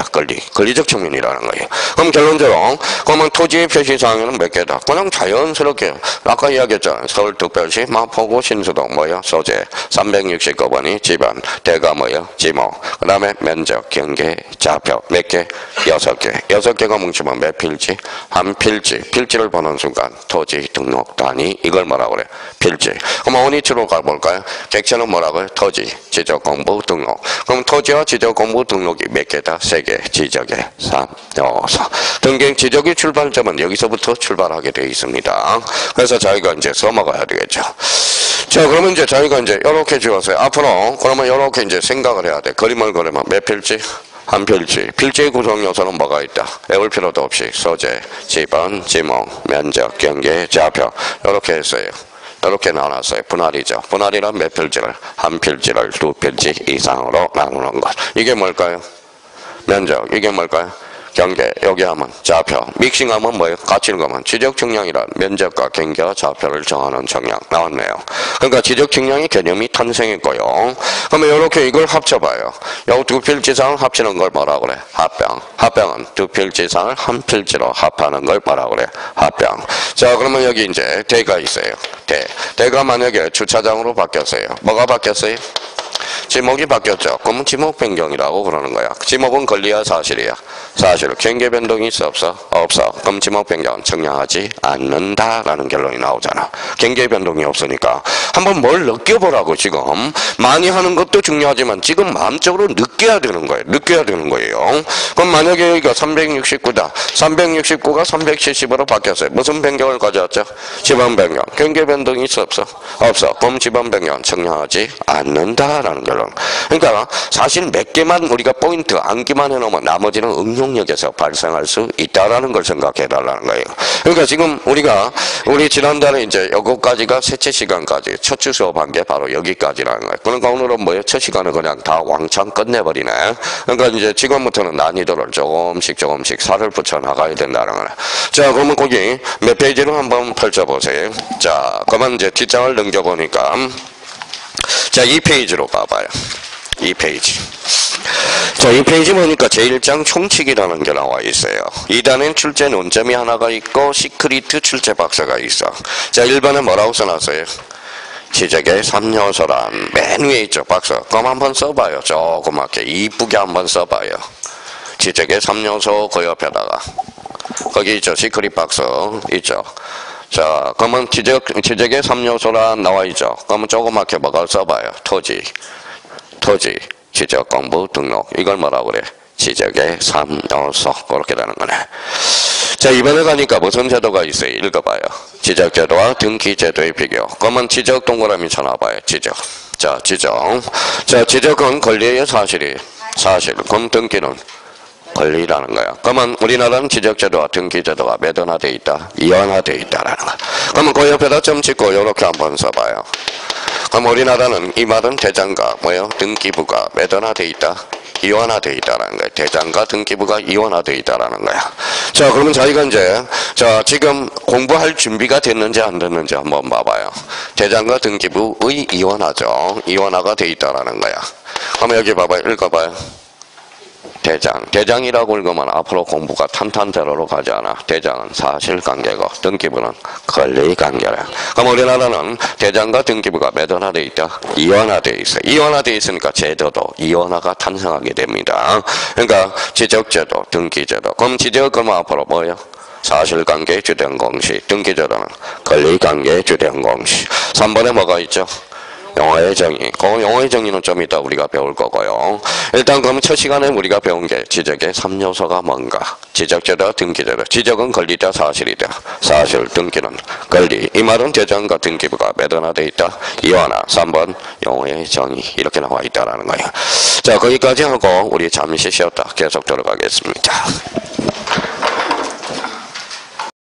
권리적 측면이라는 거예요. 그럼 결론적으로 그러면 토지의 표시사항에는 몇 개다? 그냥 자연스럽게 아까 이야기했잖아요. 서울특별시, 마포구, 신수동 뭐야? 소재 369번이 지번, 대가 뭐야? 지목. 그 다음에 면적, 경계, 좌표 몇 개? 6개. 6개가 뭉치면 몇 필지? 한 필지. 필지를 보는 순간 토지 등록 단위 이걸 뭐라고 그래? 필지. 그럼 원위치로 가볼까요? 객체는 뭐라고요? 토지, 지적 공부 등록. 그럼 토지와 지적 공부 등록이 몇 개다? 3개. 지적에 3, 4. 등기 지적의 출발점은 여기서부터 출발하게 되어 있습니다. 그래서 자기가 이제 써먹어야 되겠죠. 자, 그러면 이제 자기가 이제 이렇게 지었어요. 앞으로 그러면 이렇게 이제 생각을 해야 돼. 그림을 그리면 몇 필지? 한 필지. 필지의 구성 요소는 뭐가 있다? 외울 필요도 없이 소재, 지번, 지목, 면적, 경계, 좌표 이렇게 했어요. 이렇게 나눴어요. 분할이죠. 분할이란 몇 필지를? 한 필지를 두 필지 이상으로 나누는 것. 이게 뭘까요? 면적. 이게 뭘까요? 경계, 여기 하면 좌표, 믹싱하면 뭐예요? 같이 읽으면 지적 측량이란 면적과 경계와 좌표를 정하는 측량 나왔네요. 그러니까 지적 측량의 개념이 탄생했고요. 그러면 이렇게 이걸 합쳐봐요. 요 두 필지상을 합치는 걸 뭐라 그래? 합병. 합병은 두 필지상을 한 필지로 합하는 걸 뭐라 그래? 합병. 자, 그러면 여기 이제 대가 있어요. 대가 만약에 주차장으로 바뀌었어요. 뭐가 바뀌었어요? 지목이 바뀌었죠. 그러면 지목 변경이라고 그러는 거야. 지목은 권리야 사실이야? 사실. 경계 변동이 있어 없어? 없어. 그럼 지목 변경은 측량하지 않는다라는 결론이 나오잖아. 경계 변동이 없으니까 한번 뭘 느껴보라고. 지금 많이 하는 것도 중요하지만 지금 마음적으로 느껴야 되는 거예요. 느껴야 되는 거예요. 그럼 만약에 여기가 369다. 369가 370으로 바뀌었어요. 무슨 변경을 가져왔죠? 지방 변경. 경계 변동이 있어 없어? 없어. 그럼 지방 변경은 측량하지 않는다라는 결론. 그러니까 사실 몇 개만 우리가 포인트 암기만 해놓으면 나머지는 응용력에서 발생할 수 있다라는 걸 생각해 달라는 거예요. 그러니까 지금 우리 지난달에 이제 여기까지가 셋째 시간까지 첫 주 수업한 게 바로 여기까지라는 거예요. 그러니까 오늘은 뭐예요? 첫 시간을 그냥 다 왕창 끝내버리네. 그러니까 이제 지금부터는 난이도를 조금씩 살을 붙여 나가야 된다는 거네. 자, 그러면 거기 몇 페이지로 한번 펼쳐보세요. 자, 그러면 이제 뒷장을 넘겨보니까 자, 2페이지로 봐봐요. 2페이지. 자, 이 페이지 보니까 제1장 총칙이라는 게 나와 있어요. 2단엔 출제 논점이 하나가 있고 시크리트 출제 박스가 있어. 자, 1번에 뭐라고 써놨어요? 지적의 3요소란 맨 위에 있죠. 박스. 그럼 한번 써봐요. 조그맣게 이쁘게 한번 써봐요. 지적의 3요소 그 옆에다가 거기 있죠. 시크릿 박스 있죠. 자, 그러면 지적의 3요소란 나와 있죠. 그러면 조그맣게 뭐가 써봐요. 토지, 지적 공부 등록. 이걸 뭐라고 그래? 지적의 3요소. 그렇게 되는 거네. 자, 이번에 가니까 무슨 제도가 있어요? 읽어봐요. 지적제도와 등기제도의 비교. 그러면 지적 동그라미 쳐놔봐요. 지적. 자, 자, 지적은 권리의 사실이 사실. 그럼 등기는 권리라는 거야. 그러면 우리나라는 지적제도와 등기제도가 몇 원화되어 있다? 이원화되어 있다라는 거야. 그러면 그 옆에다 점 찍고 이렇게 한번 써봐요. 그럼 우리나라는 이 말은 대장과 뭐예요? 등기부가 몇 원화되어 있다? 이원화되어 있다라는 거야. 대장과 등기부가 이원화되어 있다라는 거야. 자, 그러면 저희가 이제 지금 공부할 준비가 됐는지 안 됐는지 한번 봐봐요. 대장과 등기부의 이원화죠. 이원화가 되어 있다라는 거야. 그러면 여기 봐봐요. 읽어봐요. 대장이라고 읽으면 앞으로 공부가 탄탄대로로 가지 않아. 대장은 사실관계고 등기부는 권리관계라. 그럼 우리나라는 대장과 등기부가 몇 원화되어 있다? 이원화되어 있어. 이원화되어 있으니까 제도도 이원화가 탄생하게 됩니다. 그러니까 지적제도, 등기제도. 그럼 지적은 앞으로 뭐예요? 사실관계 주된 공식. 등기제도는 권리관계 주된 공식. 3번에 뭐가 있죠? 용어의 정의. 그 용어의 정의는 좀 이따 우리가 배울 거고요. 일단 그럼 첫 시간에 우리가 배운 게 지적의 3요소가 뭔가. 지적제도, 등기제도. 지적은 권리다, 사실이다. 사실, 등기는 권리. 이 말은 대장과 등기부가 몇 원화되어 있다? 이원화. 3번 용어의 정의. 이렇게 나와 있다라는 거예요. 자, 거기까지 하고 우리 잠시 쉬었다 계속 들어가겠습니다.